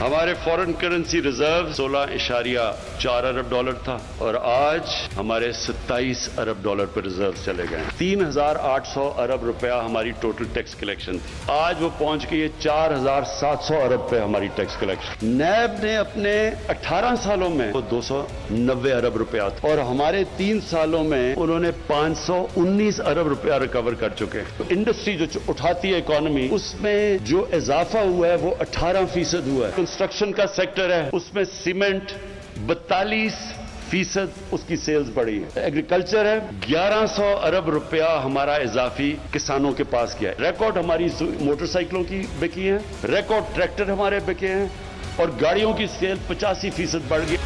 हमारे foreign currency reserve 16.4 अरब dollar था और आज हमारे 27 अरब डॉलर पर रिजर्व चले गए। 3,800 अरब रुपया हमारी टोटल टैक्स कलेक्शन थी, आज वो पहुंच गई है 4,700 अरब पे हमारी टैक्स कलेक्शन। नैब ने अपने 18 सालों में वो 290 अरब रुपया था और हमारे 3 सालों में उन्होंने 519 अरब रुपया रिकवर कर चुके हैं। तो इंडस्ट्री जो उठाती है इकोनॉमी, उसमें जो इजाफा हुआ है वो 18% हुआ है। कंस्ट्रक्शन का सेक्टर है, उसमें सीमेंट 42% उसकी सेल्स बढ़ी है। एग्रीकल्चर है, 1100 अरब रुपया हमारा इजाफी किसानों के पास गया है। रिकॉर्ड हमारी मोटरसाइकिलों की बिकी है, रिकॉर्ड ट्रैक्टर हमारे बिके हैं और गाड़ियों की सेल 85% बढ़ गई।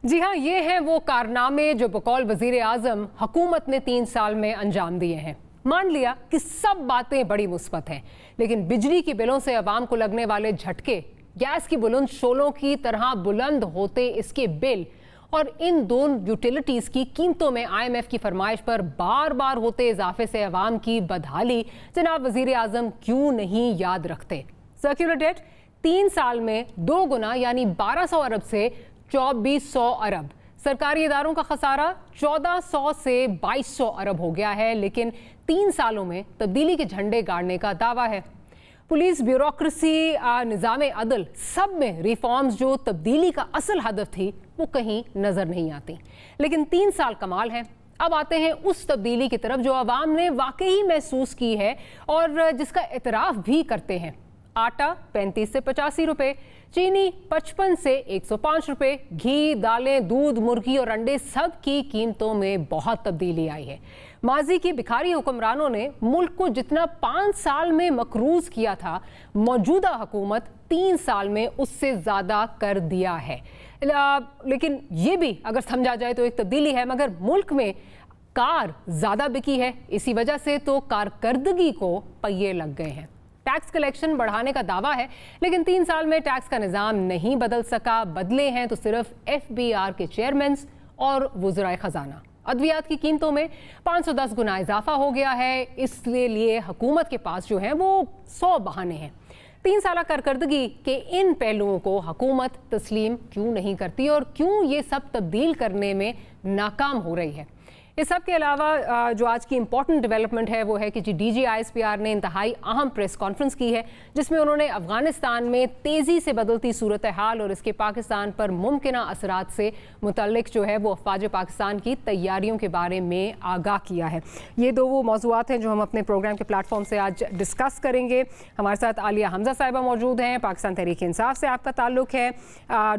जी हाँ, ये हैं वो कारनामे जो बकौल वजीर आजम हुकूमत ने 3 साल में अंजाम दिए हैं। मान लिया कि सब बातें बड़ी मुस्बत हैं, लेकिन बिजली की बिलों से अवाम को लगने वाले झटके, गैस की बुलंद शोलों की तरह बुलंद होते इसके बिल और इन दोनों यूटिलिटीज की कीमतों में IMF की फरमाइश पर बार बार होते इजाफे से अवाम की बदहाली जनाब वजीर आजम क्यों नहीं याद रखते। सर्कुलर डेट 3 साल में 2 गुना यानी 1200 अरब से 2400 अरब। सरकारी इदारों का खसारा 1400 से 2200 अरब हो गया है, लेकिन 3 सालों में तब्दीली के झंडे गाड़ने का दावा है। पुलिस, ब्यूरोक्रेसी, निज़ाम अदल, सब में रिफॉर्म्स जो तब्दीली का असल हदफ थी वो कहीं नजर नहीं आती। लेकिन 3 साल कमाल है। अब आते हैं उस तब्दीली की तरफ जो अवाम ने वाकई महसूस की है और जिसका एतराफ़ भी करते हैं। आटा 35 से 85 रुपए, चीनी 55 से 105 रुपए, घी, दालें, दूध, मुर्गी और अंडे सब की कीमतों में बहुत तब्दीली आई है। माजी की भिखारी हुक्मरानों ने मुल्क को जितना 5 साल में मकरूज किया था, मौजूदा हुकूमत 3 साल में उससे ज़्यादा कर दिया है। लेकिन ये भी अगर समझा जाए तो एक तब्दीली है, मगर मुल्क में कार ज़्यादा बिकी है, इसी वजह से तो कारकर्दगी को पहिए लग गए हैं। टैक्स कलेक्शन बढ़ाने का दावा है, लेकिन 3 साल में टैक्स का निज़ाम नहीं बदल सका। बदले हैं तो सिर्फ FBR के चेयरमैन और वज़राए ख़जाना। अद्वियात की कीमतों में 510 गुना इजाफा हो गया है, इसलिए हुकूमत के पास जो है वो 100 बहाने हैं। 3 साल कारकर्दगी के इन पहलुओं को हुकूमत तस्लीम क्यों नहीं करती और क्यों ये सब तब्दील करने में नाकाम हो रही है। इस सब के अलावा जो आज की इंपॉर्टेंट डेवलपमेंट है वो है कि DGISPR ने इंतहाई अहम प्रेस कॉन्फ्रेंस की है, जिसमें उन्होंने अफगानिस्तान में तेज़ी से बदलती सूरत हाल और इसके पाकिस्तान पर मुमकिना असरात से मुतल्लिक जो है वो अफवाज पाकिस्तान की तैयारियों के बारे में आगाह किया है। ये 2 वो मौज़ूआत हैं जो हम अपने प्रोग्राम के प्लेटफॉर्म से आज डिस्कस करेंगे। हमारे साथ आलिया हमजा साहिबा मौजूद हैं, पाकिस्तान तहरीक इंसाफ से आपका ताल्लुक़ है।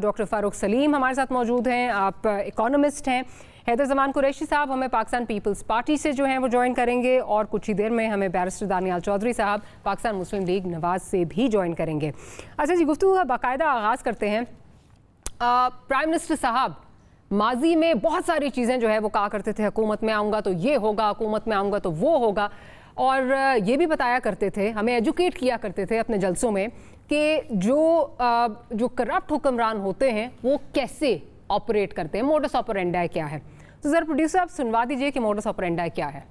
डॉक्टर फ़ारूक सलीम हमारे साथ मौजूद हैं, आप इकोनॉमिस्ट हैं। हैदर जमान कुरैशी साहब हमें पाकिस्तान पीपल्स पार्टी से जो हैं वो ज्वाइन करेंगे और कुछ ही देर में हमें बैरिस्टर दानियाल चौधरी साहब पाकिस्तान मुस्लिम लीग नवाज से भी ज्वाइन करेंगे। अच्छा जी, गुफ्तगू का बाकायदा आगाज़ करते हैं। प्राइम मिनिस्टर साहब माजी में बहुत सारी चीज़ें जो है वो कहा करते थे, हुकूमत में आऊँगा तो ये होगा, हुकूमत में आऊँगा तो वो होगा, और ये भी बताया करते थे, हमें एजुकेट किया करते थे अपने जलसों में कि जो करप्ट हुक्मरान होते हैं वो कैसे ऑपरेट करते हैं, मोडस ऑपरेंडाई क्या है। तो जरा प्रोड्यूसर आप सुनवा दीजिए कि मोडस ऑपरेंडाई क्या है।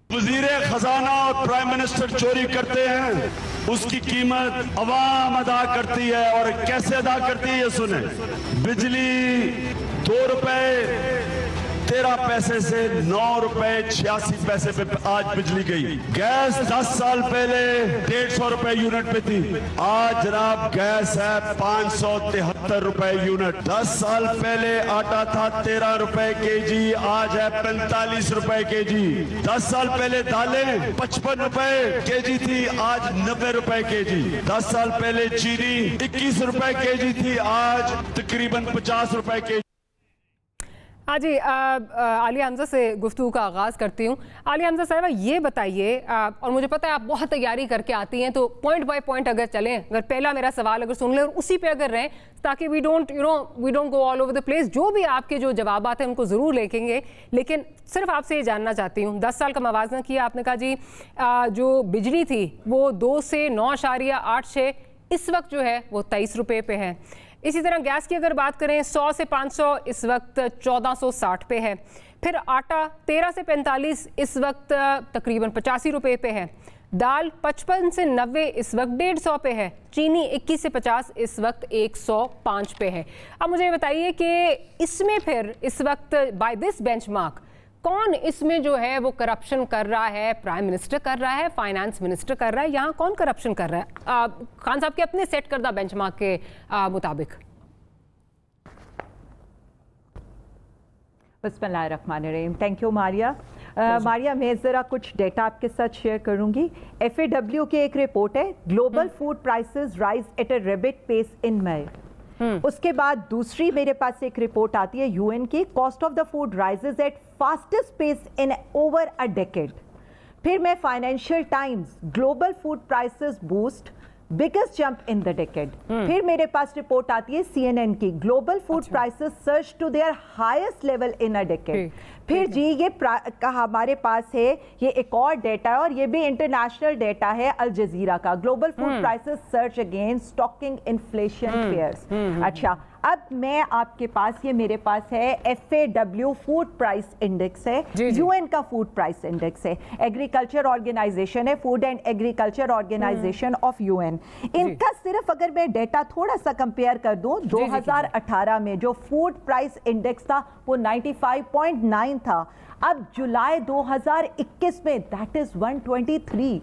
वजीर खजाना और प्राइम मिनिस्टर चोरी करते हैं, उसकी कीमत अवाम अदा करती है और कैसे अदा करती है ये सुने। बिजली 2 रुपए 13 पैसे से 9 रुपए 86 पैसे पे आज बिजली गई। गैस 10 साल पहले 150 रुपए यूनिट पे थी, आज जनाब गैस है 573 रुपए यूनिट। 10 साल पहले आटा था 13 रुपए केजी, आज है 45 रुपए केजी। 10 साल पहले दालें 55 रुपए केजी थी, आज 90 रुपए केजी। 10 साल पहले चीनी 21 रुपए केजी थी, आज तकरीबन 50 रुपए केजी। हाँ जी, आलिया हमजा से गुफ्तगू का आगाज़ करती हूँ। आलिया हमजा साहिबा ये बताइए, और मुझे पता है आप बहुत तैयारी करके आती हैं, तो पॉइंट बाय पॉइंट अगर चलें, अगर पहला मेरा सवाल अगर सुन लें और उसी पे अगर रहें, ताकि we don't go all over the place. जो भी आपके जो जवाबात हैं उनको ज़रूर लेंगे, लेकिन सिर्फ आपसे ये जानना चाहती हूँ, 10 साल का मवाजना किया आपने, कहा जी जो बिजली थी वो 2 से 9.86 इस वक्त जो है वो 23 रुपये पे है। इसी तरह गैस की अगर बात करें 100 से 500 इस वक्त 1460 पे है। फिर आटा 13 से 45 इस वक्त तकरीबन 85 रुपए पे है। दाल 55 से 90 इस वक्त 150 पे है। चीनी 21 से 50 इस वक्त 105 पे है। अब मुझे बताइए कि इसमें फिर इस वक्त बाय दिस बेंचमार्क कौन इसमें जो है वो करप्शन कर रहा है? प्राइम मिनिस्टर कर रहा है, फाइनेंस मिनिस्टर कर रहा है, यहाँ कौन करप्शन कर रहा है खान साहब के अपने सेट करदा बेंचमार्क के मुताबिक? बिस्मिल्लाहिर्रहमानिर्रहीम। Thank you Maria. मारिया, मैं ज़रा कुछ डेटा आपके साथ शेयर करूंगी। FAW की एक रिपोर्ट है, global food prices rise at a rapid pace in May. उसके बाद दूसरी मेरे पास एक रिपोर्ट आती है UN की, cost of the food rises at fastest pace in over a decade. फिर मैं financial times, global food prices boost biggest jump in the decade. फिर मेरे पास रिपोर्ट आती है CNN की, global food prices surge to their highest level in a decade. फिर जी ये हमारे पास है ये एक और डेटा है, और ये भी इंटरनेशनल डेटा है अल जजीरा का, global food prices surge against stocking inflation fears. अच्छा, अब मैं आपके पास, ये मेरे पास है FAW फूड प्राइस इंडेक्स है, UN का फूड प्राइस इंडेक्स है, एग्रीकल्चर ऑर्गेनाइजेशन है, food and agriculture organization of UN। इनका सिर्फ अगर मैं डेटा थोड़ा सा कंपेयर कर दूं, 2018 में जो फूड प्राइस इंडेक्स था वो 95.9 था, अब जुलाई 2021 में दैट इज 123।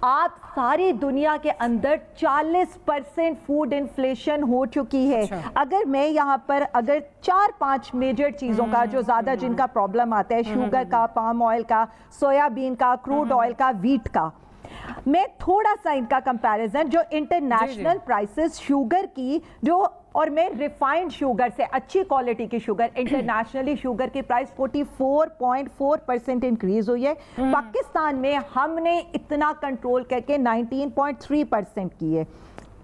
आप सारी दुनिया के अंदर 40% फूड इन्फ्लेशन हो चुकी है। अगर मैं यहाँ पर अगर 4-5 मेजर चीज़ों का जो ज़्यादा जिनका प्रॉब्लम आता है, शुगर का, पाम ऑयल का, सोयाबीन का, क्रूड ऑयल का, वीट का, मैं थोड़ा सा इनका कंपैरिजन, जो इंटरनेशनल प्राइसेस शुगर की जो, और मैं रिफाइंड शुगर से, अच्छी क्वालिटी की शुगर, इंटरनेशनली शुगर की प्राइस 44.4% इंक्रीज हुई है। पाकिस्तान में हमने इतना कंट्रोल करके 19.3% की है।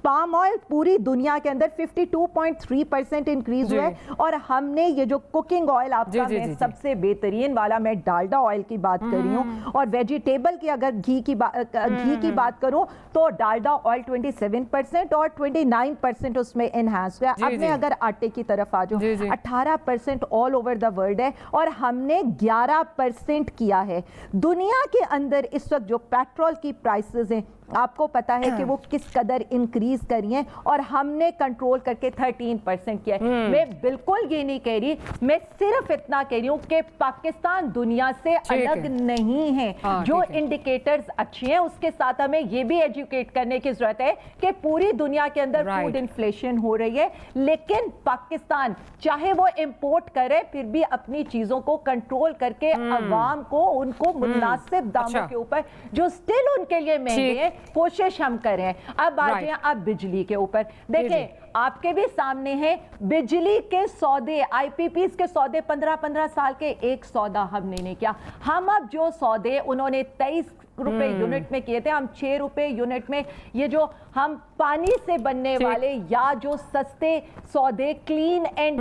पाम ऑयल पूरी दुनिया के अंदर 52.3% इंक्रीज हुआ है, और हमने ये जो कुकिंग ऑयल आपका, मैं सबसे बेहतरीन वाला मैं डालडा ऑयल की बात कर रही हूँ, और वेजिटेबल की अगर घी की बात करूँ तो डालडा ऑयल 27% और 29% उसमें इनहांस हुआ। अब मैं अगर आटे की तरफ आ जाऊँ, 18% ऑल ओवर द वर्ल्ड है, और हमने 11% किया है। दुनिया के अंदर इस वक्त जो पेट्रोल की प्राइसेस हैं, आपको पता है कि वो किस कदर इंक्रीज करी हैं, और हमने कंट्रोल करके 13% किया है। मैं बिल्कुल ये नहीं कह रही, मैं सिर्फ इतना कह रही हूँ कि पाकिस्तान दुनिया से अलग नहीं है। जो इंडिकेटर्स अच्छे हैं उसके साथ हमें ये भी एजुकेट करने की जरूरत है कि पूरी दुनिया के अंदर फूड इन्फ्लेशन हो रही है, लेकिन पाकिस्तान चाहे वो इंपोर्ट करे फिर भी अपनी चीजों को कंट्रोल करके अवाम को उनको मुनासिब दामों के ऊपर जो स्टिल उनके लिए महंगे हैं, कोशिश हम करें। अब आ जाए अब बिजली के ऊपर। देखें, आपके भी सामने है बिजली के सौदे, IPPs के सौदे 15-15 साल के, एक सौदा हमने नहीं किया। हम अब जो सौदे उन्होंने 23 रुपए यूनिट में किए थे, हम 6 रुपए यूनिट में, ये जो हम पानी से बनने वाले या जो सस्ते सौदे क्लीन एंड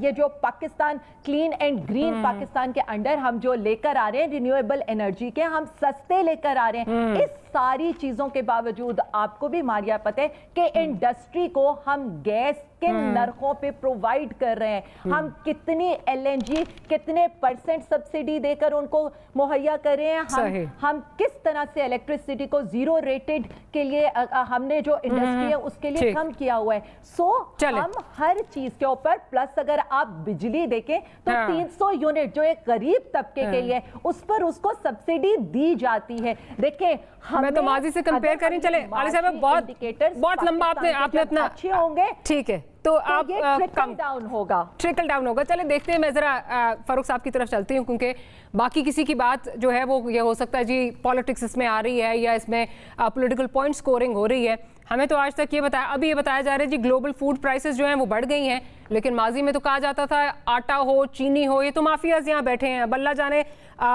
ये जो Pakistan clean and green Pakistan के अंडर हम जो लेकर आ रहे हैं रिन्यूएबल एनर्जी के, हम सस्ते लेकर आ रहे हैं। इस सारी चीजों के बावजूद आपको भी मारिया पता है कि इंडस्ट्री को हम गैस किन नरखों पे प्रोवाइड कर रहे हैं, हम कितनी LNG कितने % सब्सिडी देकर उनको मुहैया कर रहे हैं, हम किस तरह से इलेक्ट्रिसिटी को 0 रेटेड के लिए हमने जो इंडस्ट्री है उसके लिए कम किया हुआ है। हम हर चीज के ऊपर प्लस, अगर आप बिजली देखें तो 300 यूनिट जो एक गरीब तबके के लिए उस पर उसको सब्सिडी दी जाती है। देखिए, मैं तो माजी से कंपेयर करें, चले आली साहब बहुत लंबा आपने अपना अच्छे होंगे, ठीक है, तो आप ट्रिकल डाउन होगा। चले देखते हैं, मैं जरा फारूक साहब की तरफ चलती हूँ, क्योंकि बाकी किसी की बात जो है वो ये हो सकता है जी पॉलिटिक्स इसमें आ रही है या इसमें पॉलिटिकल पॉइंट स्कोरिंग हो रही है। हमें तो आज तक ये बताया जा रहा है जी ग्लोबल फूड प्राइसेस जो हैं वो बढ़ गई हैं, लेकिन माजी में तो कहा जाता था आटा हो, चीनी हो, ये तो माफियाज यहाँ बैठे हैं, बल्ला जाने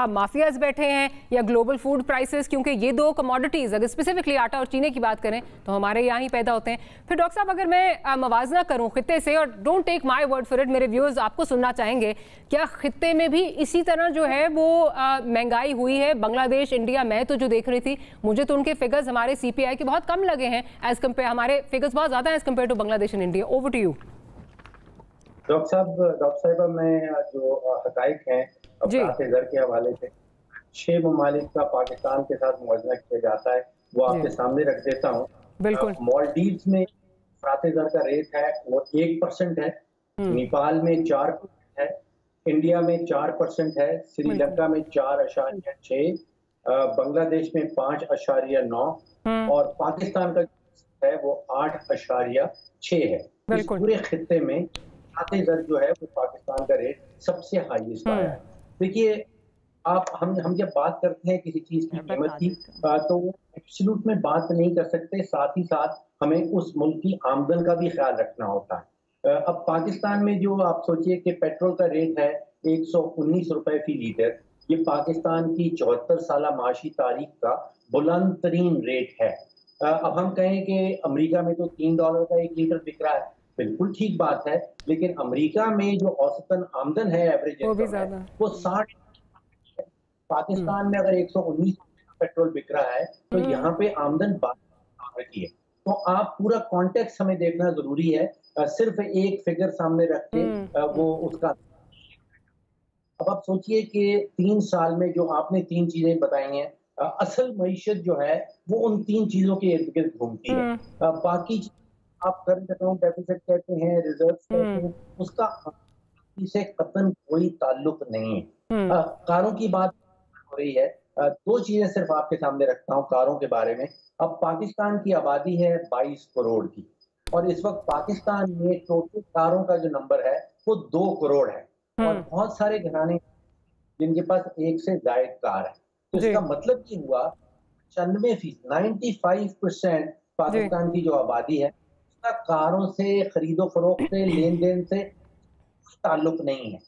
माफियाज बैठे हैं या ग्लोबल फूड प्राइसेस, क्योंकि ये दो कमोडिटीज़ अगर स्पेसिफिकली आटा और चीनी की बात करें तो हमारे यहाँ ही पैदा होते हैं। फिर डॉक्टर साहब, अगर मैं मवाजना करूँ खित्ते से, और don't take my word for it, मेरे व्यूअर्स आपको सुनना चाहेंगे, क्या खित्ते में भी इसी तरह जो है वो महंगाई हुई है? बांग्लादेश, इंडिया, मैं तो जो देख रही थी, मुझे तो उनके फिगर्स हमारे CPI के बहुत कम लगे हैं एज कम्पेयर, हमारे फिगर्स बहुत ज्यादा as compared to Bangladesh and India. Over to you doctor साहब। मैं जो हकाइक हैं ज़र के हवाले से 6 ममालिक का पाकिस्तान के साथ मुआवजा किया जाता है, वो आपके सामने रख देता हूँ। बिल्कुल। मालदीव्स में ज़र का रेट है वो 1% है, नेपाल में 4% है, इंडिया में 4% है, श्रीलंका में 4.6, बांग्लादेश में 5.9 और पाकिस्तान का है वो 8.6 है। इस पूरे खित्ते में ज़र जो है वो पाकिस्तान का रेट सबसे हाईएस्ट आया है। देखिए आप हम जब बात करते हैं किसी चीज की कीमत की तो वो एब्सोल्यूट में बात नहीं कर सकते, साथ ही साथ हमें उस मुल्क की आमदन का भी ख्याल रखना होता है। अब पाकिस्तान में जो आप सोचिए कि पेट्रोल का रेट है 119 रुपए फी लीटर, ये पाकिस्तान की 74 साल माशी तारीख का बुलंद तरीन रेट है। अब हम कहें कि अमेरिका में तो $3 का 1 लीटर बिक रहा है, बिल्कुल ठीक बात है, लेकिन अमेरिका में जो औसतन आमदन है एवरेज वो 60, पाकिस्तान में अगर 119 पेट्रोल बिक रहा है तो यहाँ पे आमदन 12 की है। तो आप पूरा कॉन्टेक्स्ट हमें देखना जरूरी है, सिर्फ एक फिगर सामने रख के वो उसका। अब आप सोचिए कि 3 साल में जो आपने 3 चीजें बताई हैं, असल मईशत जो है वो उन 3 चीजों के इर्द गिर्द घूमती है। बाकी आप करंट अकाउंट डेफिसिट कहते हैं, रिजर्व कहते हैं, उसका से कतन कोई ताल्लुक नहीं है। कारों की बात हो रही है, 2 चीजें सिर्फ आपके सामने रखता हूँ कारों के बारे में। अब पाकिस्तान की आबादी है 22 करोड़ की और इस वक्त पाकिस्तान में टोटल कारों का जो नंबर है वो 2 करोड़ है और बहुत सारे घराने जिनके पास 1 से ज्यादा कार है। तो इसका मतलब ये हुआ 95% पाकिस्तान की जो आबादी है उसका कारों से, खरीदो फरोख्त से, लेन देन से ताल्लुक नहीं है।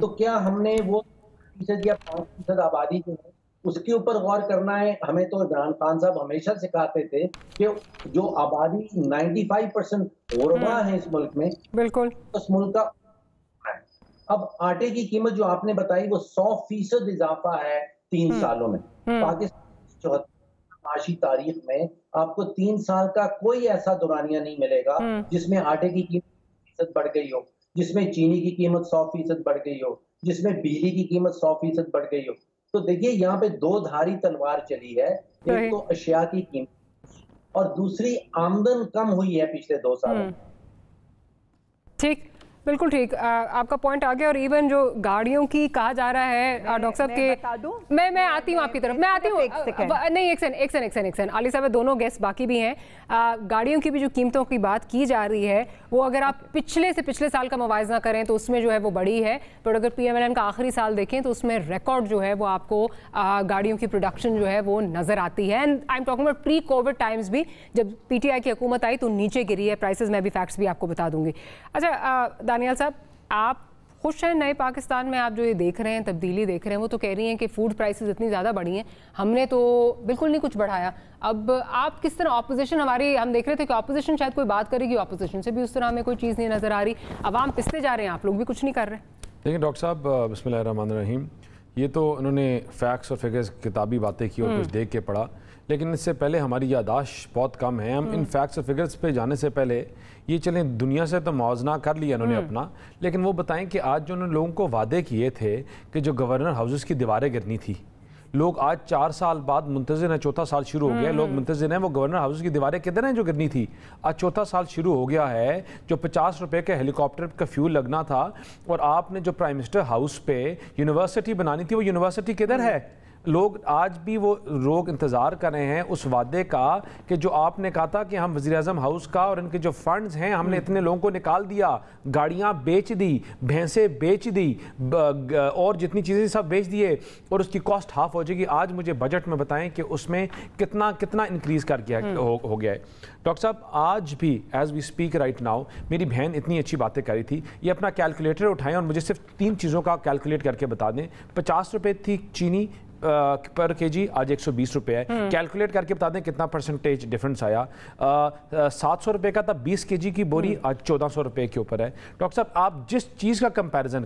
तो क्या हमने वो 3% या 5% आबादी जो है उसके ऊपर गौर करना है? हमें तो इमरान खान साहब हमेशा सिखाते थे कि जो आबादी 95% गोरबा है इस मुल्क में, बिल्कुल उस मुल्क का है। अब आटे की कीमत जो आपने बताई वो 100% इजाफा है 3 सालों में। पाकिस्तान 74 माशी तारीख में आपको 3 साल का कोई ऐसा दौरानिया नहीं मिलेगा जिसमें आटे की कीमत 100% बढ़ गई हो, जिसमें चीनी की कीमत 100% बढ़ गई हो, जिसमें बिजली की कीमत 100% बढ़ गई हो। तो देखिए यहाँ पे 2 धारी तलवार चली है, एक तो अशिया की कीमत और दूसरी आमदन कम हुई है पिछले 2 सालों। ठीक, बिल्कुल ठीक, आपका पॉइंट आ गया। और इवन जो गाड़ियों की कहा जा रहा है डॉक्टर साहब के, मैं आती हूँ आपकी तरफ, मैं आती हूँ नहीं, एक सेकंड आली साहब, दोनों गेस्ट बाकी भी हैं। गाड़ियों की भी जो कीमतों की बात की जा रही है वो अगर आप पिछले साल का मुवाजना करें तो उसमें जो है वो बढ़ी है, पर अगर PMLN का आखिरी साल देखें तो उसमें रिकॉर्ड जो है वो आपको गाड़ियों की प्रोडक्शन जो है वो नजर आती है। And I am talking about pre Covid times भी, जब PTI की हुकूमत आई तो नीचे गिरी है प्राइसेस, मैं भी फैक्ट्स भी आपको बता दूंगी। अच्छा दानियाल साहब, आप खुश हैं नए पाकिस्तान में? आप जो ये देख रहे हैं, तब्दीली देख रहे हैं, वो तो कह रही हैं कि फूड प्राइसेस इतनी ज़्यादा बढ़ी हैं, हमने तो बिल्कुल नहीं कुछ बढ़ाया। अब आप किस तरह, ऑपोजिशन हमारी, हम देख रहे थे कि ऑपोजिशन शायद कोई बात करेगी, ऑपोजिशन से भी उस तरह हमें कोई चीज़ नहीं नज़र आ रही, अवाम पिसते जा रहे हैं, आप लोग भी कुछ नहीं कर रहे। देखिए डॉक्टर साहब, बिस्मिल्लाहिर्रहमानिर्रहीम, ये तो उन्होंने फैक्ट्स और फिगर्स किताबी बातें की और कुछ देख के पढ़ा, लेकिन इससे पहले हमारी यादाश्त बहुत कम है। हम इन फैक्ट्स और फिगर्स पे जाने से पहले ये चलें, दुनिया से तो मुआवजा कर लिया उन्होंने अपना, लेकिन वो बताएं कि आज जो उन्होंने लोगों को वादे किए थे कि जो गवर्नर हाउसेस की दीवारें गिरनी थी, लोग आज 4 साल बाद मुंतज़िर हैं, 4था साल शुरू हो गया है, लोग मुंतज़िर हैं वो गवर्नर हाउस की दीवारें किधर हैं जो गिरनी थी। आज 4था साल शुरू हो गया है, जो 50 रुपए के हेलीकॉप्टर का फ्यूल लगना था और आपने जो प्राइम मिनिस्टर हाउस पे यूनिवर्सिटी बनानी थी, वो यूनिवर्सिटी किधर है? लोग आज भी वो लोग इंतज़ार कर रहे हैं उस वादे का कि जो आपने कहा था कि हम वज़ीर-ए-आज़म हाउस का और इनके जो फंड्स हैं हमने इतने लोगों को निकाल दिया, गाड़ियां बेच दी, भैंसें बेच दी और जितनी चीज़ें सब बेच दिए और उसकी कॉस्ट हाफ हो जाएगी। आज मुझे बजट में बताएं कि उसमें कितना इंक्रीज़ कर गया हो गया है। डॉक्टर साहब, आज भी as we speak right now मेरी बहन इतनी अच्छी बातें कर रही थी, ये अपना कैलकुलेटर उठाएं और मुझे सिर्फ 3 चीज़ों का कैलकुलेट करके बता दें। 50 रुपये थी चीनी, पर केजी, आज 120 रुपये है। कैलकुलेट करके बता दें कितना परसेंटेज डिफरेंस आया। 700 रुपये का था 20 केजी की बोरी, आज 1400 रुपये के ऊपर है। डॉक्टर साहब, आप जिस चीज़ का कंपैरिजन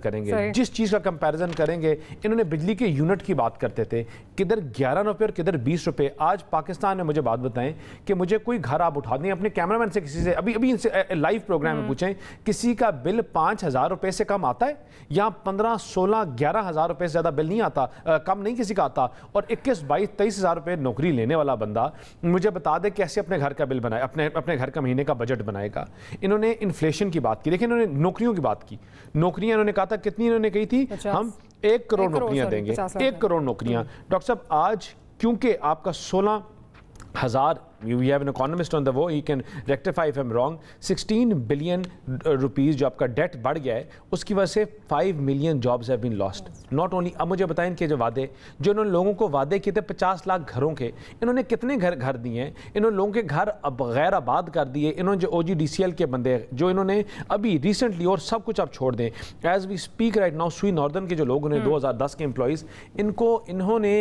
करेंगे, इन्होंने बिजली के यूनिट की बात करते थे, किधर 11 रुपये और किधर 20 रुपये। आज पाकिस्तान में मुझे बात बताएं कि मुझे कोई घर आप उठा दें, अपने कैमरामैन से किसी से अभी इनसे लाइव प्रोग्राम में पूछें, किसी का बिल 5000 रुपये से कम आता है? यहाँ 15, 16, 11 हज़ार रुपये से ज़्यादा बिल नहीं आता, कम नहीं किसी का आता। और 21, 22, 23 हज़ार रुपये नौकरी लेने वाला बंदा मुझे बता दे कैसे अपने घर का बिल बनाए, अपने घर का महीने का बजट बनाएगा। इन्होंने इन्फ्लेशन की बात की, देखिए इन्होंने नौकरियों की बात की। नौकरियां इन्होंने कहा था, कितनी इन्होंने कही थी, हम 1 करोड़ नौकरियां देंगे, 1 करोड़ नौकरियां। डॉक्टर साहब, आज क्योंकि आपका 16,000, we have an economist on the wall, he can rectify if I'm wrong, 16 billion rupees जो आपका डेट बढ़ गया है, उसकी वजह से 5 million jobs have been lost. Not only, अब मुझे बताएं इनके जो वादे, जो इन्होंने लोगों को वादे किए थे 50 लाख घरों के, इन्होंने कितने घर दिए हैं? इन्होंने लोगों के घर अब गैर आबाद कर दिए। इन्होंने जो OGDCL के बंदे जो इन्होंने अभी रिसेंटली, और सब कुछ आप छोड़ दें, as we speak right now, Sui northern के जो लोग उन्हें 2010 के एम्प्लॉइज़, इन्होंने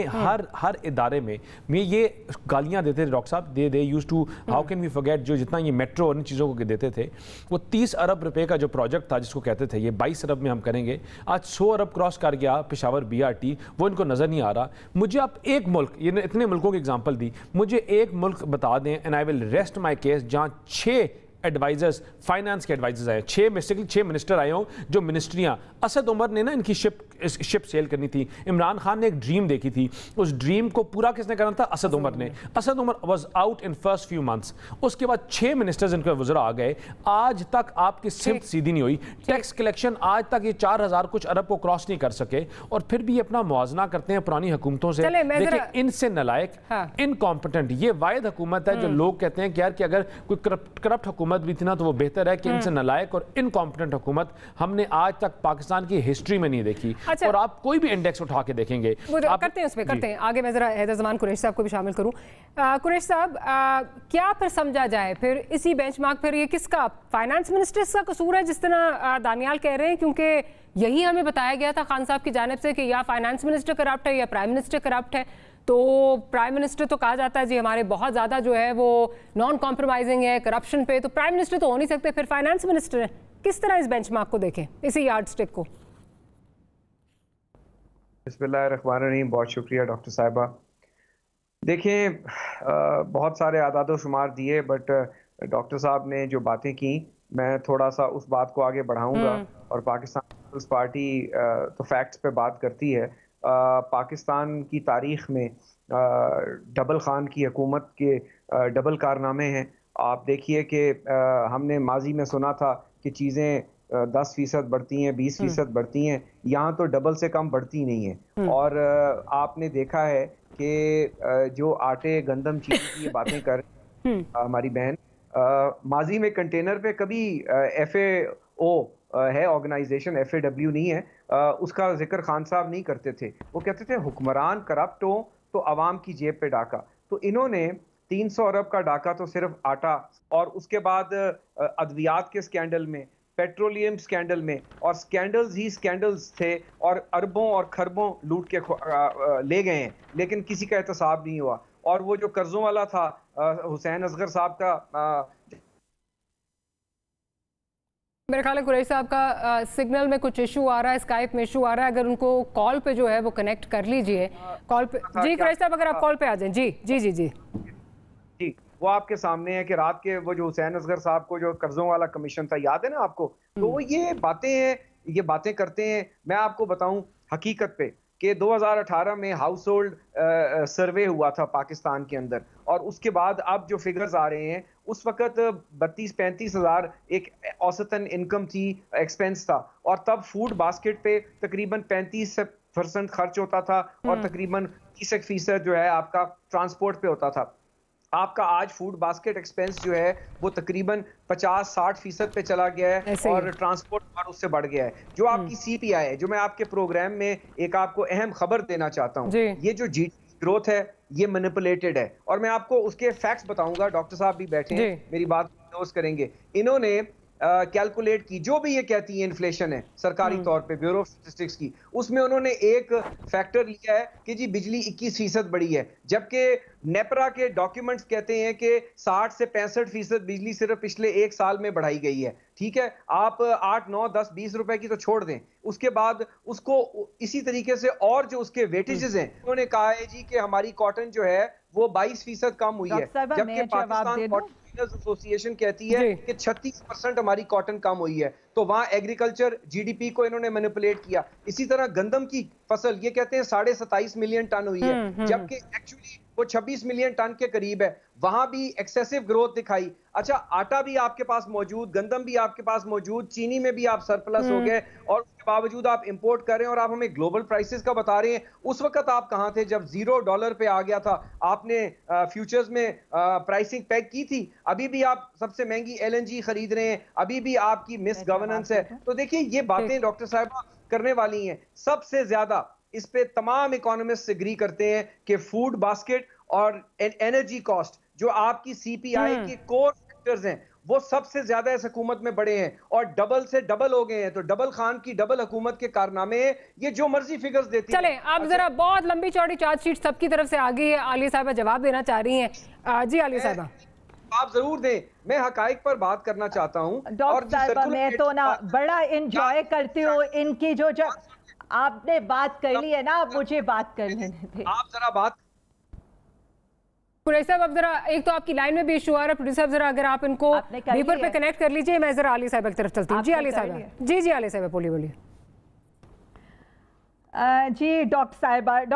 हर इदारे में ये गालियाँ देते थे डॉक्टर साहब, they used to, how can we forget, जो जितना ये मेट्रो और इन चीज़ों को देते थे, वो 30 अरब रुपए का जो प्रोजेक्ट था जिसको कहते थे ये 22 अरब में हम करेंगे, आज 100 अरब क्रॉस कर गया पेशावर BRT, वो इनको नज़र नहीं आ रहा। मुझे आप एक मुल्क, ये इतने मुल्कों की एग्जांपल दी, मुझे एक मुल्क बता दें, and I will rest my case, जहाँ 6 एडवाइजर्स, फाइनेंस के एडवाइजर्स आए, 6 मिनिस्टर आए हों, जो मिनिस्ट्रियाँ, असद उमर ने ना इनकी शिप सेल करनी थी, इमरान खान ने एक ड्रीम देखी थी, उस ड्रीम को पूरा किसने करना था? असद उमर ने। Asad Umar was out in first few months, उसके बाद 6 मिनिस्टर्स इनके वज़रा आ गए, आज तक आपकी सिमत सीधी नहीं हुई। टैक्स कलेक्शन आज तक ये 4000 कुछ अरब को क्रॉस नहीं कर सके, और फिर भी अपना मुआवजा करते हैं पुरानी हुकूमतों से। देखिए, इनसे नलायक, इनकॉम्पिटेंट ये वाहिद हुकूमत है जो लोग कहते हैं कि यार कि अगर कोई करप्ट हुकूमत भी थी ना, तो वो बेहतर है कि इनसे नलायक और इनकॉम्पिटेंट हुकूमत हमने आज तक पाकिस्तान की हिस्ट्री में नहीं देखी। अच्छा, और आप कोई भी इंडेक्स उठा के देखेंगे, आप करते हैं, उसमें करते हैं। आगे मैं जरा हैदर ज़मान कुरैशी साहब को भी शामिल करूं। कुरैशी साहब, क्या फिर समझा जाए फिर इसी बेंचमार्क, फिर ये किसका, फाइनेंस मिनिस्टर का कसूर है जिस तरह दानियाल कह रहे हैं? क्योंकि यही हमें बताया गया था खान साहब की जानिब से कि या फाइनेंस मिनिस्टर करप्ट है या प्राइम मिनिस्टर करप्ट है। तो प्राइम मिनिस्टर तो कहा जाता है जी हमारे बहुत ज़्यादा जो है वो नॉन कॉम्प्रोमाइजिंग है करप्शन पे, तो प्राइम मिनिस्टर तो हो नहीं सकते, फिर फाइनेंस मिनिस्टर है। किस तरह इस बेंचमार्क को देखें, इसी यार्ड स्टिक को? बिस्मिल्लाहिर्रहमानिर्रहीम, बहुत शुक्रिया डॉक्टर साहिबा। देखिए, बहुत सारे आदाद शुमार दिए, बट डॉक्टर साहब ने जो बातें की, मैं थोड़ा सा उस बात को आगे बढ़ाऊंगा। और पाकिस्तान पीपल्स पार्टी तो फैक्ट्स पे बात करती है। पाकिस्तान की तारीख में डबल खान की हुकूमत के डबल कारनामे हैं। आप देखिए कि हमने माजी में सुना था कि चीज़ें 10% बढ़ती हैं, 20% बढ़ती हैं, यहाँ तो डबल से कम बढ़ती नहीं है। और आपने देखा है कि जो आटे गंदम चीनी की बातें कर हमारी बहन, माजी में कंटेनर पे कभी FAO है ऑर्गेनाइजेशन, FAW नहीं है, उसका जिक्र खान साहब नहीं करते थे। वो कहते थे हुक्मरान करप्ट हो तो अवाम की जेब पे डाका। तो इन्होंने 300 अरब का डाका तो सिर्फ आटा, और उसके बाद अद्वियात के स्कैंडल में, पेट्रोलियम स्कैंडल में, और स्कैंडल्स ही स्कैंडल्स थे, और अरबों और खरबों लूट के ले गए हैं, लेकिन किसी का एहतसाब नहीं हुआ। और वो जो कर्जों वाला था हुसैन असगर साहब का, मेरे ख्याल है कुरैशी साहब का सिग्नल में कुछ इशू आ रहा है, स्काइप में इशू आ रहा है, अगर उनको कॉल पे जो है वो कनेक्ट कर लीजिए। कॉल पे जी कुरैशी साहब, अगर आप कॉल पे आ जाएं। जी जी जी जी जी, वो आपके सामने है कि रात के वो जो हुसैन असगर साहब को जो कर्जों वाला कमीशन था, याद है ना आपको? तो वो ये बातें करते हैं। मैं आपको बताऊं हकीकत पे कि 2018 में हाउस होल्ड सर्वे हुआ था पाकिस्तान के अंदर, और उसके बाद अब जो फिगर्स आ रहे हैं, उस वक्त 32-35 हज़ार एक औसतन इनकम थी, एक्सपेंस था, और तब फूड बास्केट पे तकरीबन 35% खर्च होता था, और तकरीबन 30% जो है आपका ट्रांसपोर्ट पे होता था। आपका आज फूड बास्केट एक्सपेंस जो है वो तकरीबन 50-60% पे चला गया है, और ट्रांसपोर्ट और उससे बढ़ गया है। जो आपकी CPI है, जो मैं आपके प्रोग्राम में एक आपको अहम खबर देना चाहता हूँ, ये जो GDP ग्रोथ है ये मैनिपुलेटेड है, और मैं आपको उसके फैक्ट्स बताऊंगा। डॉक्टर साहब भी बैठे हैं, मेरी बात दोस्त करेंगे। इन्होंने कैलकुलेट की, जो भी ये कहती है इन्फ्लेशन है सरकारी तौर पे ब्यूरो ऑफ स्टैटिस्टिक्स की, उसमें उन्होंने एक फैक्टर लिया है कि जी बिजली 21% बढ़ी है, जबकि नेपरा के डॉक्यूमेंट्स कहते हैं कि 60 से 65% बिजली सिर्फ पिछले एक साल में बढ़ाई गई है। ठीक है, आप 8, 9, 10, 20 रुपए की तो छोड़ दें, उसके बाद उसको इसी तरीके से और जो उसके वेटेजेस हैं, उन्होंने कहा है जी कि हमारी कॉटन जो है वो 22% कम हुई है, जबकि पाकिस्तान कॉटन एसोसिएशन कहती है कि 36% हमारी कॉटन कम हुई है। तो वहां एग्रीकल्चर जीडीपी को इन्होंने मैनिपुलेट किया। इसी तरह गंदम की फसल ये कहते हैं 27.5 मिलियन टन हुई है, जबकि एक्चुअली वो 26 मिलियन टन के करीब है। वहां भी एक्सेसिव ग्रोथ दिखाई। अच्छा, आटा भी आपके पास मौजूद, गंदम भी आपके पास मौजूद, चीनी में भी आप सरप्लस हो गए, और उसके बावजूद आप इंपोर्ट कर रहे हैं और आप हमें ग्लोबल प्राइसेस का बता रहे हैं। उस वक्त आप कहां थे जब $0 पे आ गया था? आपने फ्यूचर्स में प्राइसिंग पैक की थी। अभी भी आप सबसे महंगी LNG खरीद रहे हैं, अभी भी आपकी मिस गवर्नेंस है। तो देखिए, ये बातें डॉक्टर साहब करने वाली हैं। सबसे ज्यादा इस पे तमाम इकोनॉमिस्ट एग्री करते हैं कि फूड बास्केट और एनर्जी कॉस्ट, जो आपकी CPI के कोर फैक्टर्स हैं, वो सबसे ज्यादा इस हुकूमत में बढ़े हैं और डबल से डबल हो गए हैं। तो डबल खान की डबल हुकूमत के कारनामे हैं। ये जो मर्जी फिगर्स देती है। चले, आप जरा बहुत लंबी चौड़ी चार्जशीट सबकी तरफ से आ गई है, आलिया साहिबा जवाब देना चाह रही हैं। जी आलिया साहिबा, आप जरूर दें। मैं हकाइक पर बात करना चाहता हूँ। डॉक्टर साहिबा, मैं तो ना बड़ा इंजॉय करती हूँ इनकी जो आपने बात कर ली है ना, आप मुझे बात कर लेने थे। आप जरा बात कुरैशी साहब, अब जरा एक तो आपकी लाइन में भी इशू आ रहा है, प्रोड्यूसर साहब जरा अगर आप इनको बीपर पे कनेक्ट कर लीजिए, मैं जरा आलिया साहिबा की तरफ चलती हूँ। जी आलिया साहिबा, जी आलिया साहिबा बोलिए। जी डॉक्टर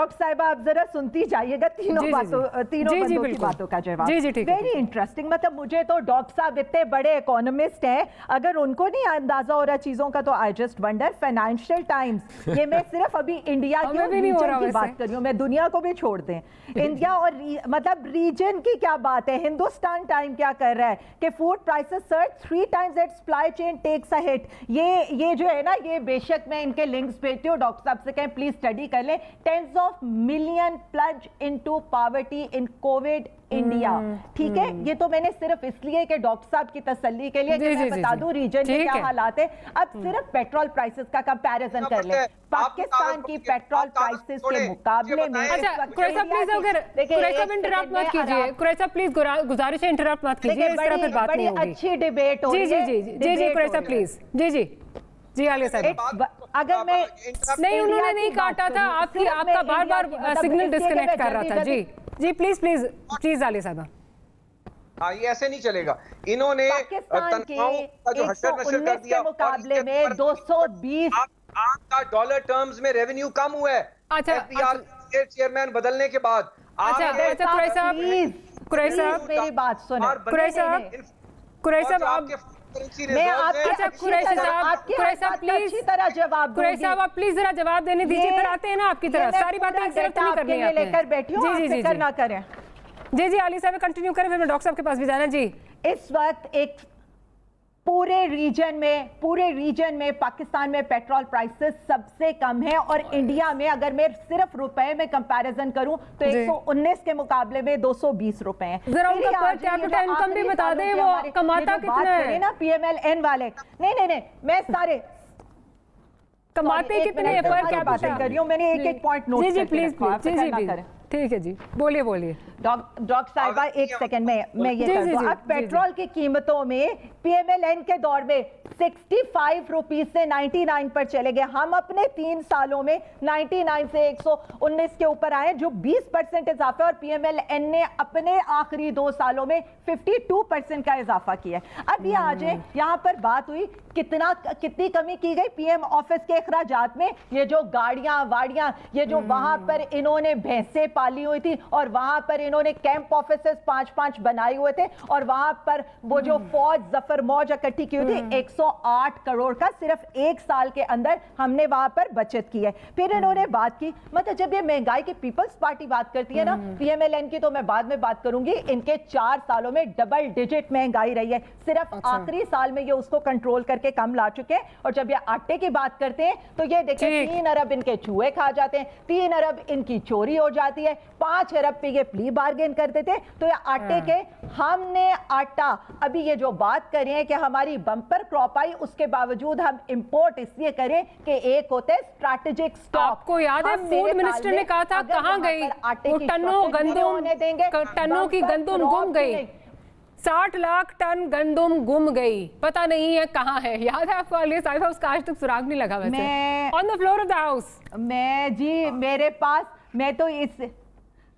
साहिबा आप जरा सुनती जाइएगा तीनों बंदों की बातों का जवाब। Very interesting. मतलब मुझे तो डॉक्टर साहब इतने बड़े इकोनॉमिस्ट हैं, अगर उनको नहीं अंदाजा हो रहा चीजों का तो I just wonder. Financial times, ये मैं सिर्फ अभी इंडिया की रीजन की बात कर रही हूँ, मैं दुनिया को भी छोड़ दें। इंडिया और मतलब रीजन की क्या बात है। हिंदुस्तान टाइम क्या कर रहा है कि food prices surge 3 times that supply chain takes a hit. ये जो है ना, ये बेशक मैं इनके लिंक्स भेजती हूँ, डॉक्टर साहब से कहें प्लीज स्टडी कर लें। Tens of million plunge into poverty in covid India. ठीक है, ये तो मैंने सिर्फ इसलिए कि डॉक्टर साहब की तसल्ली के लिए मैं बता दूं रीजन के क्या हालात है। अब सिर्फ पेट्रोल प्राइसेस का कंपैरिजन कर ले, पाकिस्तान की पेट्रोल प्राइसेस के मुकाबले में। अच्छा कुरैशी प्लीज, अगर कुरैशी इंटरप्ट मत कीजिए, कुरैशी प्लीज गुजारिश है इंटरप्ट मत कीजिए, इस तरह फिर बात नहीं होगी। अच्छी डिबेट हो रही है। जी कुरैशी प्लीज। जी आलिया साहब, अगर मैं नहीं, उन्होंने नहीं काटा था, आपका बार सिग्नल डिस्कनेक्ट कर रहा था। जी प्लीज आलिया साहब। हाँ, ये ऐसे नहीं चलेगा। इन्होंने पाकिस्तान के 119 के मुकाबले में 220 आपका डॉलर टर्म्स में रेवेन्यू कम हुआ है। अच्छा, चेयरमैन बदलने के बाद। कुरैशी साहब मेरी बात सुनो। कुरैशी साहब आप प्लीज जरा जवाब देने दीजिए, फिर आते हैं ना आपकी तरफ। सारी बातें एक तरफ नहीं करनी है, लेकर बैठी हूं, फिक्र ना करें। जी आलिया साहब कंटिन्यू करें, फिर मैं डॉक्टर साहब के पास भी जाना। जी, इस वक्त एक पूरे रीजन में पाकिस्तान में पेट्रोल प्राइसेस सबसे कम है, और इंडिया में अगर मैं सिर्फ रुपए में कंपैरिजन करूं तो 119 के मुकाबले में 220 रुपए हैं। जरा उनका पर कैपिटा इनकम भी बता दें, वो कमाता कितना है ना PMLN वाले। नहीं, मैं सारे कमाते कितने हैं पर कैपिटा कर रही हूं, मैंने एक पॉइंट नोट जी प्लीज। ठीक है जी, बोलिए। डॉक्टर साहिबा एक सेकंड में मैं ये कर दूं। अब पेट्रोल की कीमतों में PMLN के दौर में 65 रुपीज से 99 पर चले गए। हम अपने 3 सालों में 99 से 119 के ऊपर आए, जो 20% इजाफा, और PMLN ने अपने आखिरी 2 सालों में 52% का इजाफा किया। अब ये आ जाए, यहाँ पर बात हुई कितनी कमी की गई PM ऑफिस के अखराजात में। ये जो गाड़ियां वाड़ियां, ये जो वहां पर इन्होंने भैंसें पाली हुई थी, और वहां पर इन्होंने कैंप ऑफिसेस 5-5 बनाए हुए थे, और वहां पर वो जो फौज जफर मौज इकट्ठी की हुई थी, 108 करोड़ का सिर्फ 1 साल के अंदर हमने वहां पर बचत की है। फिर इन्होंने बात की, मतलब जब ये महंगाई की पीपल्स पार्टी बात करती है ना, PMLN की तो मैं बाद में बात करूंगी, इनके 4 सालों में डबल डिजिट महंगाई रही है। सिर्फ आखिरी साल में ये उसको कंट्रोल करके कम ला चुके हैं। और जब ये आटे की बात करते हैं तो ये देखिए 3 अरब इनके चूहे खा जाते हैं, 3 अरब इनकी चोरी हो जाती है, है, 5 अरब पे ये प्ली बार्गेन करते थे। तो ये आटे के हमने आटा, अभी ये जो बात कर रहे हैं कि हमारी बम्पर क्रॉप आई, उसके बावजूद हम इंपोर्ट इसलिए करें कि एक होते हैं स्ट्रैटेजिक स्टॉक। आपको याद है फूड मिनिस्टर ने कहा था कहां गई वो टनों की गंदम गुम गई, 60 लाख टन गंदम गुम गई, पता नहीं है कहाँ है। याद है आपको आलिया साहिबा? उसका आज तक सुराग नहीं लगा वैसे on the floor of the house. मैं जी मेरे पास, मैं तो इस,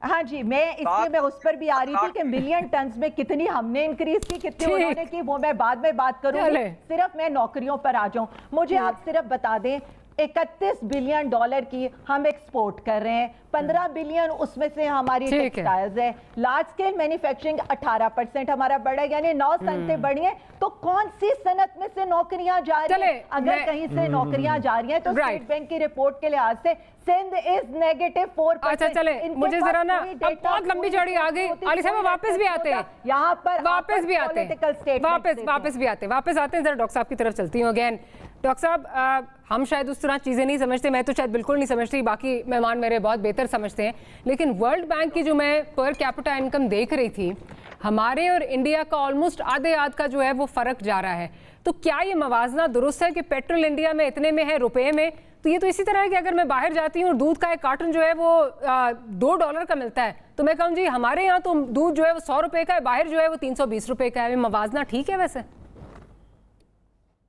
हाँ जी, मैं इसलिए मैं उस पर भी आ रही थी कि मिलियन टन्स में कितनी हमने इंक्रीज की, कितनी उन्होंने की, वो मैं बाद में बात करूंगी। सिर्फ मैं नौकरियों पर आ जाऊं, मुझे आप सिर्फ बता दें 31 बिलियन डॉलर की हम एक्सपोर्ट कर रहे हैं, 15 बिलियन उसमें से हमारी टेक्सटाइल्स है। लार्ज स्केल मैन्युफैक्चरिंग 18% हमारा बढ़ा, यानी 9 सनतें बढ़ी हैं। तो कौन सी सनत में से नौकरियां जा रही हैं? अगर कहीं से नौकरियां जा रही हैं तो स्टेट बैंक की रिपोर्ट के लिहाज से सिंध इज -4%। अच्छा चले, मुझे जरा ना बहुत लंबी चौड़ी आ गई आलिया साहब, वापस भी आते हैं, यहाँ पर वापस भी आते हैं, वापस आते हैं। जरा डॉक्टर साहब की तरफ चलती हूँ अगेन। डॉक्टर साहब, हम शायद उस तरह चीज़ें नहीं समझते, मैं तो शायद बिल्कुल नहीं समझती, बाकी मेहमान मेरे बहुत बेहतर समझते हैं, लेकिन वर्ल्ड बैंक की जो मैं पर कैपिटा इनकम देख रही थी, हमारे और इंडिया का ऑलमोस्ट आधे का जो है वो फ़र्क जा रहा है। तो क्या ये मवाजना दुरुस्त है कि पेट्रोल इंडिया में इतने में है रुपये में, तो ये तो इसी तरह है कि अगर मैं बाहर जाती हूँ दूध का एक कार्टन जो है वो $2 का मिलता है, तो मैं कहूँ जी हमारे यहाँ तो दूध जो है वो 100 रुपये का है, बाहर जो है वो 320 रुपये का है। मवाजना ठीक है वैसे?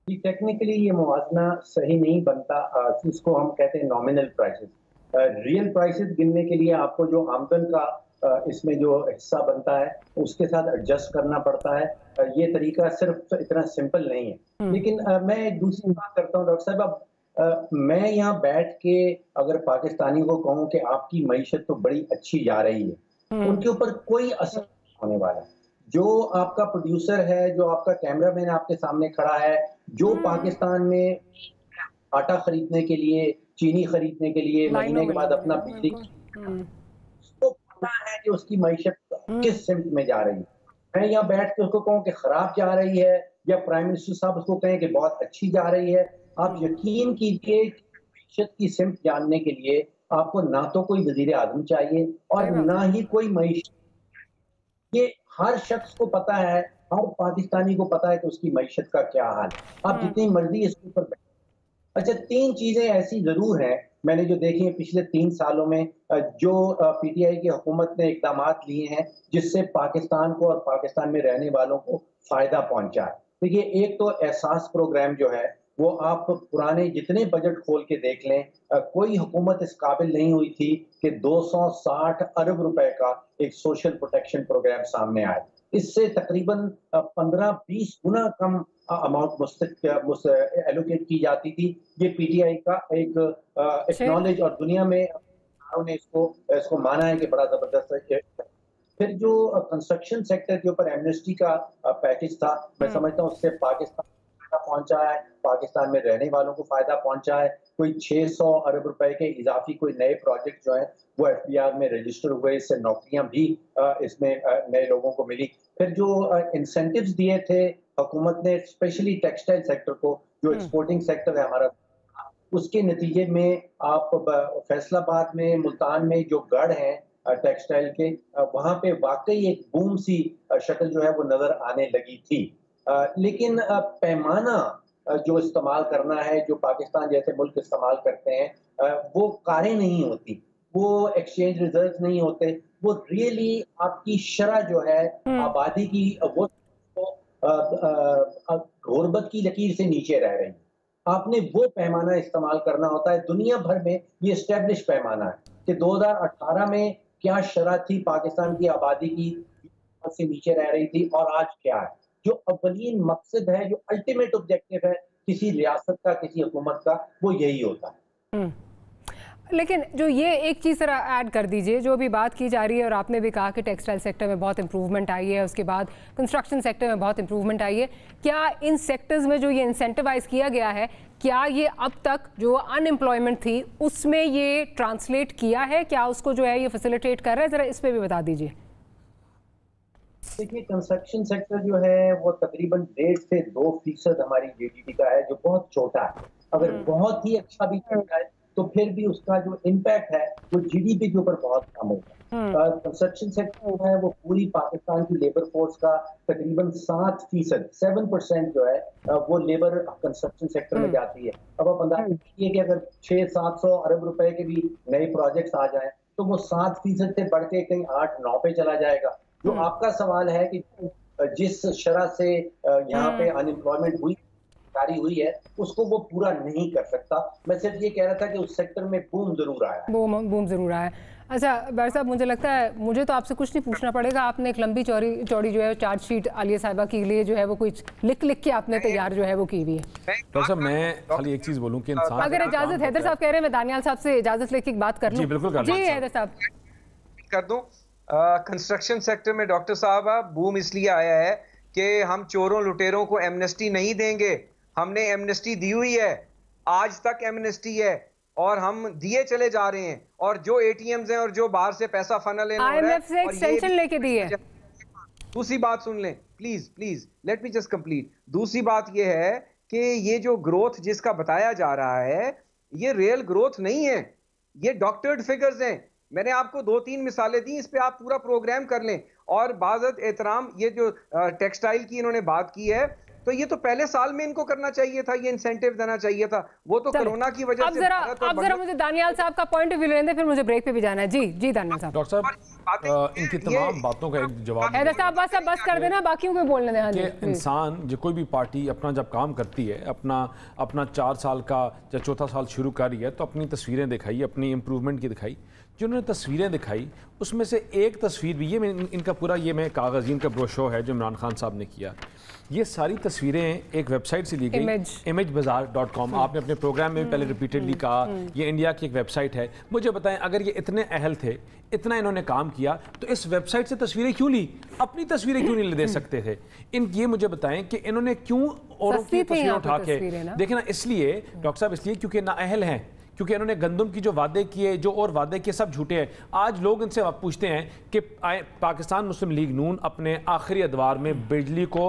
टेक्निकली ये मुवाजना सही नहीं बनता, इसको हम कहते हैं नॉमिनल प्राइसेस। रियल प्राइसेस गिनने के लिए आपको जो आमदन का इसमें जो हिस्सा बनता है उसके साथ एडजस्ट करना पड़ता है। ये तरीका सिर्फ इतना सिंपल नहीं है। लेकिन मैं एक दूसरी बात करता हूँ डॉक्टर साहब, मैं यहाँ बैठ के अगर पाकिस्तानी को कहूँ कि आपकी मईशत तो बड़ी अच्छी जा रही है, उनके ऊपर कोई असर नहीं होने वाला। जो आपका प्रोड्यूसर है, जो आपका कैमरामैन आपके सामने खड़ा है, जो पाकिस्तान में आटा खरीदने के लिए, चीनी खरीदने के लिए महीने के बाद अपना बिजली, उसको पता है कि उसकी मईशत किस सिमत में जा रही है। मैं यहाँ बैठ के उसको कहूँ कि खराब जा रही है, या प्राइम मिनिस्टर साहब उसको कहें कि बहुत अच्छी जा रही है, आप यकीन कीजिए कि मईशत की सिमत जानने के लिए आपको ना तो कोई वजीर आजम चाहिए और ना ही कोई मईशत। ये हर शख्स को पता है, हर पाकिस्तानी को पता है कि उसकी मईशत का क्या हाल है। आप जितनी मर्जी इसके ऊपर। अच्छा, 3 चीजें ऐसी जरूर हैं मैंने जो देखी है पिछले 3 सालों में, जो पीटीआई की हुकूमत ने इकदाम लिए हैं जिससे पाकिस्तान को और पाकिस्तान में रहने वालों को फायदा पहुंचा है। देखिए, एक तो एहसास प्रोग्राम जो है वो आप पुराने जितने बजट खोल के देख लें, कोई हुकूमत इस काबिल नहीं हुई थी कि 260 अरब रुपए का एक सोशल प्रोटेक्शन प्रोग्राम सामने आए। इससे तकरीबन 15-20 गुना कम अमाउंट एलोकेट की जाती थी। ये पीटीआई का एक एक्नॉलेज और दुनिया में ने इसको माना है कि बड़ा जबरदस्त है। फिर जो कंस्ट्रक्शन सेक्टर के ऊपर एमनेस्टी का पैकेज था, मैं समझता हूँ उससे पाकिस्तान पहुंचा है, पाकिस्तान में रहने वालों को फायदा पहुंचा है। कोई 600 अरब रुपए के इजाफी कोई नए प्रोजेक्ट जो हैं वो एफबीआर में रजिस्टर हुए, इससे नौकरियां भी इसमें नए लोगों को मिली। फिर जो इंसेंटिव्स दिए थे हुकूमत ने स्पेशली टेक्सटाइल सेक्टर को, जो एक्सपोर्टिंग सेक्टर है हमारा, उसके नतीजे में आप फैसलाबाद में, मुल्तान में जो गढ़ हैं टेक्सटाइल के, वहां पे वाकई एक बूम सी शक्ल जो है वो नजर आने लगी थी। लेकिन पैमाना जो इस्तेमाल करना है, जो पाकिस्तान जैसे मुल्क इस्तेमाल करते हैं, वो कारें नहीं होती, वो एक्सचेंज रिजर्व नहीं होते, वो रियली आपकी शरह जो है आबादी की वो गुर्बत की लकीर से नीचे रह रही है। आपने वो पैमाना इस्तेमाल करना होता है। दुनिया भर में ये एस्टेब्लिश पैमाना है कि 2018 में क्या शरह थी पाकिस्तान की आबादी की से नीचे रह रही थी और आज क्या है। जो अव्वलीन मकसद है, जो अल्टीमेट ऑब्जेक्टिव है किसी रियासत का, किसी हुकूमत का, वो यही होता है। लेकिन जो ये एक चीज़ जरा ऐड कर दीजिए, जो अभी बात की जा रही है और आपने भी कहा कि टेक्सटाइल सेक्टर में बहुत इंप्रूवमेंट आई है, उसके बाद कंस्ट्रक्शन सेक्टर में बहुत इंप्रूवमेंट आई है, क्या इन सेक्टर्स में जो ये इंसेंटिवाइज किया गया है, क्या ये अब तक जो अनएम्प्लॉयमेंट थी उसमें ये ट्रांसलेट किया है, क्या उसको जो है ये फैसिलिटेट कर रहा है? ज़रा इस पर भी बता दीजिए। देखिए, कंस्ट्रक्शन सेक्टर जो है वो तकरीबन 1.5 से 2% हमारी जीडीपी का है, जो बहुत छोटा है। अगर बहुत ही अच्छा भी चल रहा है तो फिर भी उसका जो इम्पैक्ट है वो जीडीपी के ऊपर बहुत कम होगा। कंस्ट्रक्शन सेक्टर है वो पूरी पाकिस्तान की लेबर फोर्स का तकरीबन 7% जो है वो लेबर कंस्ट्रक्शन सेक्टर में जाती है। अब आप अंदाजा कीजिए कि अगर 600-700 अरब रुपए के भी नए प्रोजेक्ट्स आ जाएं तो वो 7% से बढ़ के कहीं 8-9 पे चला जाएगा। जो आपका सवाल है कि जिस शरह से यहाँ पे अनएम्प्लॉयमेंट हुई है उसको वो पूरा नहीं कर सकता। मैं सिर्फ ये कह रहा था कि उस सेक्टर में बूम जरूर आया है। बूम जरूर आया है। अच्छा बैर साहब, मुझे लगता है मुझे तो आपसे कुछ नहीं पूछना पड़ेगा। आपने एक लंबी चौड़ी जो है चार्जशीट आलिया साहिबा के लिए जो है वो कुछ लिख के आपने तैयार जो है वो की हुई है। डॉक्टर साहब मैं खाली एक चीज बोलूं कि इंसान अगर इजाजत हैदर साहब कह रहे हैं मैं दानियाल साहब से इजाजत लेके बात कर लूं। जी बिल्कुल कर जी हैदर साहब कर दूं। कंस्ट्रक्शन सेक्टर में डॉक्टर साहब बूम इसलिए आया है कि हम चोरों लुटेरों को एमनेस्टी नहीं देंगे। हमने एमनेस्टी दी हुई है, आज तक एमनेस्टी है और हम दिए चले जा रहे हैं। और जो एटीएम्स हैं और जो बाहर से पैसा फनल आईएमएफ से एक्सटेंशन लेके दी है। दूसरी बात सुन लें please let me just complete. दूसरी बात ये है कि ये जो ग्रोथ जिसका बताया जा रहा है ये रियल ग्रोथ नहीं है, ये डॉक्टर्ड फिगर्स हैं। मैंने आपको 2-3 मिसालें दी, इस पे आप पूरा प्रोग्राम कर लें। और बाज़त एहतराम ये जो टेक्सटाइल की इन्होंने बात की है तो ये तो पहले साल में इनको करना चाहिए था, ये इंसेंटिव देना चाहिए था। वो तो कोरोना की वजह से अब जरा मुझे दानियाल साहब का पॉइंट ऑफ व्यू लेने, फिर मुझे ब्रेक पे भी जाना है। जी दानियाल साहब। डॉक्टर साहब इनकी तमाम बातों का एक जवाब हैदर साहब बस कर देना, बाकियों को बोलने दें। कि इंसान जो कोई भी पार्टी अपना जब काम करती है, अपना 4 साल का या चौथा साल शुरू कर रही है तो अपनी तस्वीरें दिखाई, अपनी इंप्रूवमेंट की दिखाई। जो उन्होंने तस्वीरें दिखाई उसमें से एक तस्वीर भी ये इनका पूरा ये मैं कागज़ इनका ब्रोशर है जो इमरान खान साहब ने किया। ये सारी तस्वीरें एक वेबसाइट से ली गई, imagebazaar.com। आपने अपने प्रोग्राम में भी पहले रिपीटेडली कहा ये इंडिया की एक वेबसाइट है। मुझे बताएं अगर ये इतने अहल थे, इतना इन्होंने काम किया तो इस वेबसाइट से तस्वीरें क्यों ली? अपनी तस्वीरें क्यों नहीं दे सकते थे? ये मुझे बताएं कि इन्होंने क्यों औरों की तस्वीरें उठा के देखें ना। इसलिए डॉक्टर साहब इसलिए क्योंकि ना अहल हैं, क्योंकि इन्होंने गंदम की जो वादे किए जो और वादे किए सब झूठे हैं। आज लोग इनसे पूछते हैं कि पाकिस्तान मुस्लिम लीग नून अपने आखिरी अदवार में बिजली को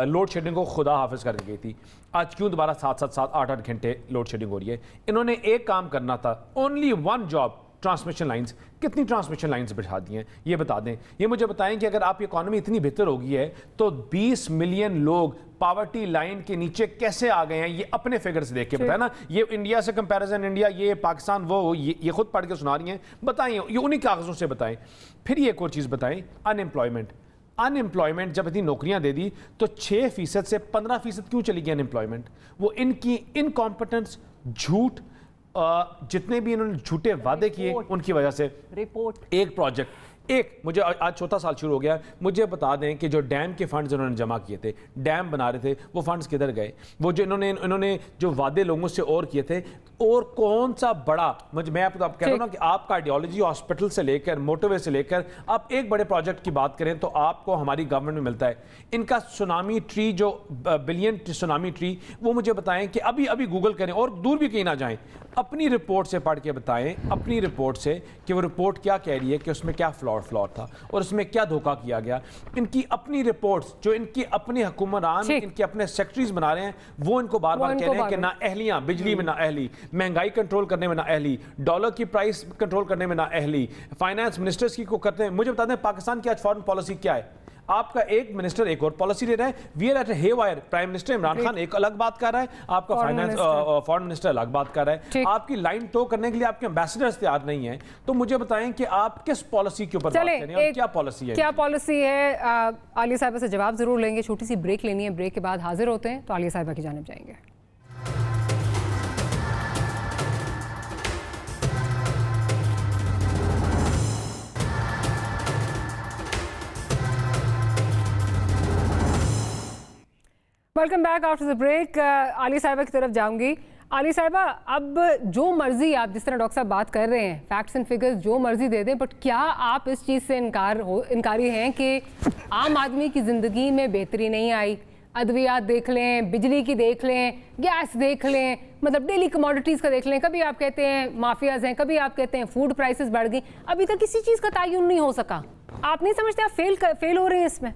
लोड शेडिंग को खुदा हाफिज करके गई थी, आज क्यों दोबारा 7-7, 8-8 घंटे लोड शेडिंग हो रही है? इन्होंने एक काम करना था, only one job, transmission lines. कितनी ट्रांसमिशन लाइंस बिछा दी हैं ये बता दें। ये मुझे बताएं कि अगर आपकी इकोनॉमी इतनी बेहतर हो गई है तो 20 मिलियन लोग पॉवर्टी लाइन के नीचे कैसे आ गए हैं? ये अपने फिगर्स देख के बताएं ना। ये इंडिया से कंपैरिजन, इंडिया ये पाकिस्तान वो, ये खुद पढ़ के सुना रही हैं। बताएं, ये उन्हीं कागजों से बताएं। फिर ये एक और चीज़ बताएं, अनएम्प्लॉयमेंट जब इतनी नौकरियां दे दी तो 6% से 15% क्यों चली गई अनएम्प्लॉयमेंट? वो इनकी इनकॉम्पिटेंस, झूठ, जितने भी इन्होंने झूठे वादे किए उनकी वजह से। रिपोर्ट एक प्रोजेक्ट मुझे आज चौथा साल शुरू हो गया, मुझे बता दें कि जो डैम के फंड्स इन्होंने जमा किए थे, डैम बना रहे थे, वो फंड्स किधर गए? वो जो इन्होंने जो वादे लोगों से और किए थे, और कौन सा बड़ा, मैं आपको कह रहा हूं ना कि आपका आइडियोलॉजी हॉस्पिटल से लेकर मोटरवे से लेकर आप एक बड़े प्रोजेक्ट की बात करें तो आपको हमारी गवर्नमेंट में मिलता है। इनका सुनामी ट्री जो बिलियन सुनामी ट्री, वो मुझे बताएं कि अभी गूगल करें और दूर भी कहीं ना जाएं, अपनी रिपोर्ट से पढ़ के बताएं, अपनी रिपोर्ट से कि वो रिपोर्ट क्या कह रही है, कि उसमें क्या फ्लॉर था और उसमें क्या धोखा किया गया। इनकी अपनी रिपोर्ट्स जो इनकी अपने हुक्मरान, इनके अपने सेक्रेटरीज बना रहे हैं, वो इनको बार बार कह रहे हैं कि ना अहलियां, बिजली में ना अहली, महंगाई कंट्रोल करने में ना अहली, डॉलर की प्राइस कंट्रोल करने में ना अहली, फाइनेंस मिनिस्टर्स की को करते हैं। मुझे बता दें पाकिस्तान की आज फॉरेन पॉलिसी क्या है? आपका एक मिनिस्टर एक और पॉलिसी ले रहा है, we are at haywire. Prime minister Imran Khan एक अलग बात कर रहा है, आपका फाइनेंस फॉरेन मिनिस्टर अलग बात कर रहा है। आपकी लाइन टो करने के लिए आपके एम्बेसडर्स तैयार नहीं है। तो मुझे बताएं कि आप किस पॉलिसी के ऊपर बात कर रहे हैं और क्या पॉलिसी है? क्या पॉलिसी है? आलिया साहिबा से जवाब जरूर लेंगे। छोटी सी ब्रेक लेनी है, ब्रेक के बाद हाजिर होते हैं। तो आलिया साहिबा की जानिब जाएंगे। Welcome back after the break. Alia साहिबा की तरफ जाऊंगी। आलिया साहिबा, अब जो मर्जी आप, जिस तरह डॉक्टर साहब बात कर रहे हैं, फैक्ट्स एंड फिगर्स जो मर्जी दे दें, बट क्या आप इस चीज़ से इनकारी हैं कि आम आदमी की ज़िंदगी में बेहतरी नहीं आई? अद्वियात देख लें, बिजली की देख लें, गैस देख लें, मतलब डेली कमोडिटीज़ का देख लें। कभी आप कहते हैं माफियाज हैं, कभी आप कहते हैं फूड प्राइसेस बढ़ गई, अभी तक किसी चीज़ का तयन नहीं हो सका। आप नहीं समझते आप फेल हो रहे हैं इसमें?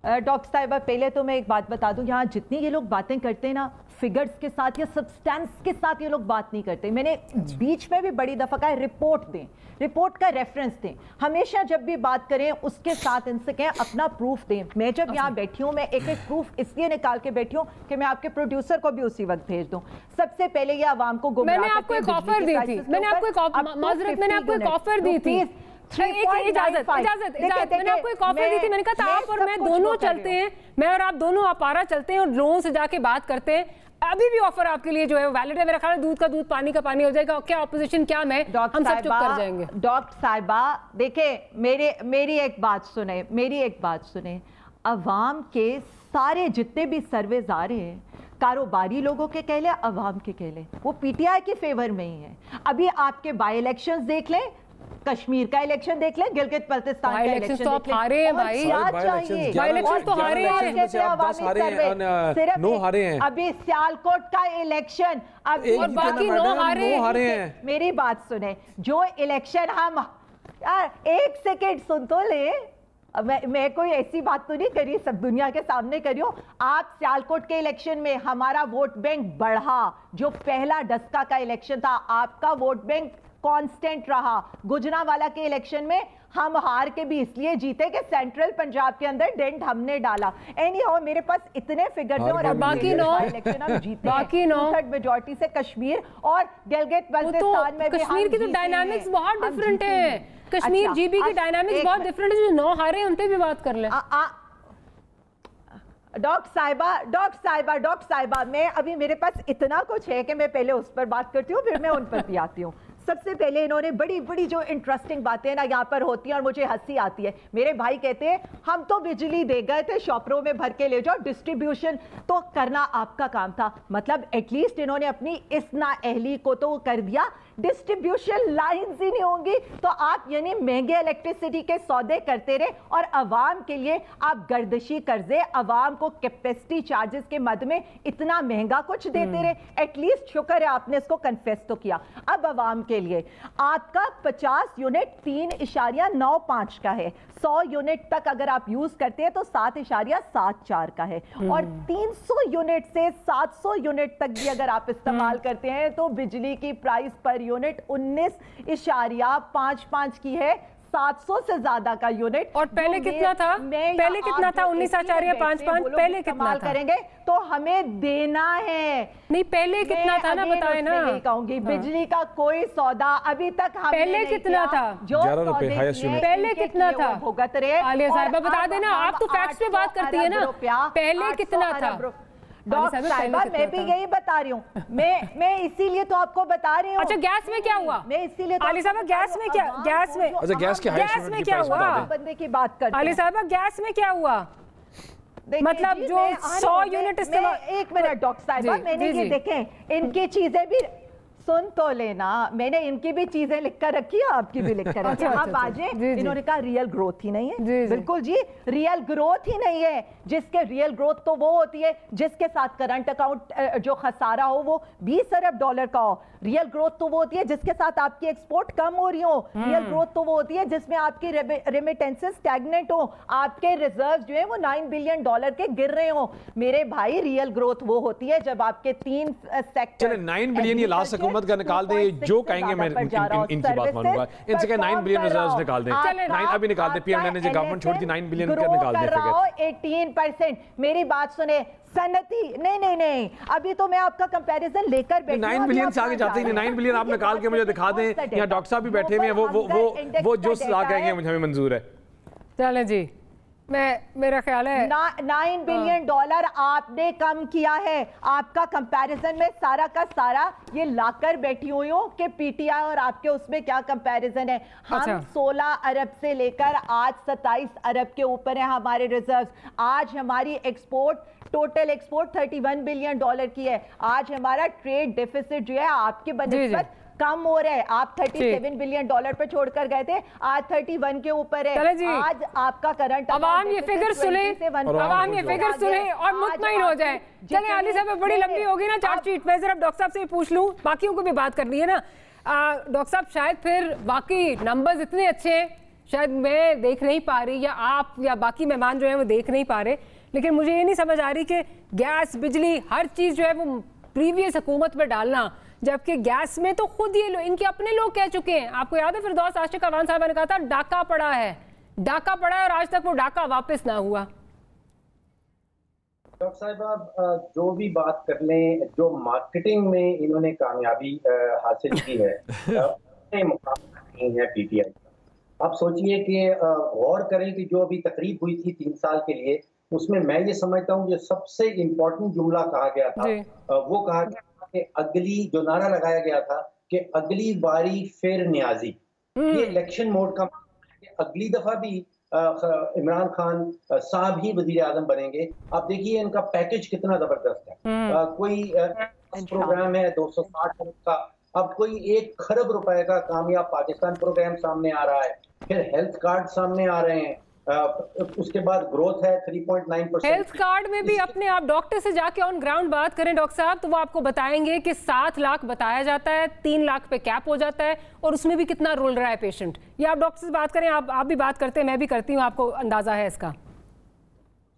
डॉक्टर साहिबा, पहले तो मैं एक बात बता दूं, यहाँ जितनी ये लोग बातें करते हैं ना, फिगर्स के साथ या सब्सटेंस के साथ ये लोग बात नहीं करते। मैंने बीच में भी बड़ी दफा कहा रिपोर्ट दें, रिपोर्ट का रेफरेंस दें, हमेशा जब भी बात करें उसके साथ इनसे कहें अपना प्रूफ दें। मैं जब यहाँ बैठी हूँ, मैं एक एक प्रूफ इसलिए निकाल के बैठी हूँ कि मैं आपके प्रोड्यूसर को भी उसी वक्त भेज दूँ। सबसे पहले ये आवाम को गुमराह मैंने आपको एक ऑफर दी थी, मैंने आपको एक ऑफर दी थी, इजाजत मैंने आपको एक ऑफर दी थी। मैंने कहा था आप और मैं दोनों चलते हैं, मैं और आप दोनों अपारा चलते हैं और लोगों से जाके बात करते हैं। अभी भी ऑफर आपके लिए जो है वैलिड है। मेरा ख्याल है दूध का दूध पानी का पानी हो जाएगा। क्या ऑपोजिशन, क्या मैं, हम सब चुप कर जाएंगे। डॉक्टर साहिबा देखिए, मेरी एक बात सुने, अवाम के सारे जितने भी सर्वेज आ रहे हैं, कारोबारी लोगों के कह ले, अवाम के कह ले, वो पीटीआई के फेवर में ही है। अभी आपके बाई इलेक्शंस देख लें, कश्मीर का इलेक्शन देख लें, गिलगित बल्तिस्तान का इलेक्शन देख लें, हारे हैं भाई, इलेक्शन तो हारे हैं, 9 हारे हैं। अभी सियालकोट का इलेक्शन, और बाकी 9 हारे हैं। मेरी बात सुने, जो इलेक्शन हम, यार एक सेकेंड सुन तो ले, मैं कोई ऐसी बात तो नहीं करी, सब दुनिया के सामने करी हूं। आप सियालकोट के इलेक्शन में हमारा वोट बैंक बढ़ा, जो पहला डस्का का इलेक्शन था आपका वोट बैंक कांस्टेंट रहा। गुजरांवाला के इलेक्शन में हम हार के भी इसलिए जीते कि सेंट्रल पंजाब के अंदर डेंट हमने डाला। एनीहाउ मेरे पास इतने फिगर्स हैं और बाकी 9 इलेक्शन हम जीते, बाकी 2/3 मेजॉरिटी से कश्मीर और गिलगित बल्तिस्तान में भी कश्मीर की तो डायनामिक्स बहुत डिफरेंट है। कश्मीर जीबी की डायनामिक्स बहुत डिफरेंट है। जो 9 हारे उन पे भी बात कर ले। डॉक्टर साहिबा, मैं अभी मेरे पास इतना कुछ है कि मैं पहले उस पर बात करती हूँ, फिर मैं उन पर भी आती हूँ। सबसे पहले इन्होंने बड़ी बड़ी जो इंटरेस्टिंग बातें ना यहाँ पर होती हैं और मुझे हंसी आती है। मेरे भाई कहते हैं हम तो बिजली दे गए थे, शॉपरों में भर के ले जाओ, डिस्ट्रीब्यूशन तो करना आपका काम था। मतलब एटलीस्ट इन्होंने अपनी इस नाअहली को तो कर दिया, डिस्ट्रीब्यूशन लाइंस ही नहीं होंगी तो आप यानी महंगे इलेक्ट्रिसिटी के सौदे करते रहे और अवाम के लिए आप गर्दिशी कर्जे, अवाम को कैपेसिटी चार्जेस के मद में इतना महंगा कुछ देते रहे। एटलीस्ट शुक्र है आपने इसको कन्फेस तो किया। अब अवाम के लिए आपका 50 यूनिट 3.95 का है, 100 यूनिट तक अगर आप यूज करते हैं तो 7.74 का है, और 300 यूनिट से 700 यूनिट तक भी अगर आप इस्तेमाल करते हैं तो बिजली की प्राइस पर यूनिट 19.55 की है, 700 से ज्यादा का यूनिट। और पहले कितना था? पहले कितना था? 19.55। पहले कितना था? करेंगे तो हमें देना है। नहीं, पहले कितना था ना, बताए ना। नहीं कहूंगी बिजली का कोई सौदा अभी तक हमने पहले कितना था? जो पहले कितना था? भुगत रहे। आलिया साहिबा बता देना, आप तो फैक्ट्स पे बात करती है ना। पहले कितना था? डॉक्टर साहिबा मैं भी यही बता रही हूँ, मैं इसीलिए तो आपको बता रही हूँ। अच्छा, गैस में क्या हुआ? मैं इसीलिए आलिया साहिबा गैस में क्या, गैस में, अच्छा गैस में क्या हुआ? बंदे की बात करते हैं। आलिया साहिबा गैस में क्या हुआ? मतलब जो 100 यूनिट इस्तेमाल। एक मिनट डॉक्टर साहिबा, मैंने ये देखें इनकी चीजें भी सुन तो लेना, मैंने इनकी भी चीजें लिखकर रखी है, आपकी भी लिखकर रखी है। आप आजे, इन्होंने कहा रियल ग्रोथ ही नहीं है। बिल्कुल जी, रियल ग्रोथ ही नहीं है। जिसके रियल ग्रोथ तो वो होती है जिसके साथ करंट अकाउंट जो खसारा हो वो 20 अरब डॉलर का हो। रियल ग्रोथ तो वो होती है जिसके साथ आपकी एक्सपोर्ट कम हो रही हो। रियल ग्रोथ तो वो होती है जिसमें आपकी रेमिटेंसेस स्टैग्नेंट हो, आपके रिजर्व जो है वो 9 बिलियन डॉलर के गिर रहे हो। मेरे भाई रियल ग्रोथ वो होती है जब आपके 3 सेक्टर। चले 9 बिलियन ये लास्ट हुकूमत का निकाल दे, जो कहेंगे मैं इनकी बात मानूंगा। इनसे कह 9 बिलियन रिजर्व्स निकाल दे, 9 अभी निकाल दे। पीएम ने जो गवर्नमेंट छोड़ दी 9 बिलियन का निकाल दे फिगर। 18%। मेरी बात सुने, सनती नहीं, अभी तो मैं आपका कंपैरिजन लेकर बैठी हूं। 9 बिलियन से आगे जाते ही नहीं। 9 बिलियन आप निकाल के मुझे दिखा दें। यहाँ डॉक्टर साहब भी बैठे हुए हैं, वो जो सलाह कहेंगे मुझे हमें मंजूर है। चलें जी, मेरा ख्याल है 9 बिलियन डॉलर आपने कम किया है। आपका कंपैरिजन में सारा का सारा ये लाकर बैठी हुई हूँ कि पीटीआई और आपके उसमें क्या कंपैरिजन है। हम 16 अरब से लेकर आज 27 अरब के ऊपर है हमारे रिजर्व्स। आज हमारी टोटल एक्सपोर्ट 31 बिलियन डॉलर की है। आज हमारा ट्रेड डेफिसिट जो है आपके बनिस्बत कम हो रहा है। आप 37 बिलियन डॉलर पे छोड़कर गए थे, आज 31 के ऊपर है। आज आपका करंट अवाम ये फिगर सुने, अवाम ये फिगर सुने और मुतमईन हो जाए। चले आली साहब बड़ी लंबी होगी ना चार्जशीट, मैं जरा डॉक्टर साहब से पूछ लूं, बाकियों को भी बात करनी है ना। डॉक्टर साहब शायद फिर वाकई नंबर्स इतने अच्छे हैं शायद मैं देख नहीं पा रही या आप या बाकी मेहमान जो है वो देख नहीं पा रहे, लेकिन मुझे ये नहीं समझ आ रही कि गैस, बिजली, हर चीज़ जो है वो प्रीवियस हुकूमत पे डालना, जबकि गैस में तो खुद ये इनके अपने लोग कह चुके हैं। आपको याद है फिरदौस आशिक अवान साहब ने कहा था डाका पड़ा है, डाका पड़ा है, और आज तक वो डाका वापस ना हुआ। डॉक्टर साहिबा जो भी बात कर लें, जो मार्केटिंग में इन्होंने कामयाबी हासिल की है मुकाबला नहीं है पीटीआई। आप सोचिए कि गौर करें कि जो अभी तकरीब हुई थी 3 साल के लिए, उसमें मैं ये समझता हूँ जो सबसे इम्पोर्टेंट जुमला कहा गया था वो कहा गया था कि अगली, जो नारा लगाया गया था कि अगली बारी फिर न्याजी। ये इलेक्शन मोड का अगली दफा भी इमरान खान साहब ही वजीर आजम बनेंगे। आप देखिए इनका पैकेज कितना जबरदस्त है। कोई प्रोग्राम है 260 करोड़ का, अब कोई 1 खरब रुपए का कामयाब पाकिस्तान प्रोग्राम सामने आ रहा है, फिर हेल्थ कार्ड सामने आ रहे हैं, उसके बाद ग्रोथ है 3.9%। हेल्थ कार्ड में भी अपने आप डॉक्टर से जाके ऑन ग्राउंड बात करें डॉक्टर साहब, तो वो आपको बताएंगे कि 7 लाख बताया जाता है, 3 लाख पे कैप हो जाता है, और उसमें भी कितना रोल रहा है पेशेंट। ये आप डॉक्टर से बात करें, आप भी बात करते हैं, मैं भी करती हूँ, आपको अंदाजा है इसका।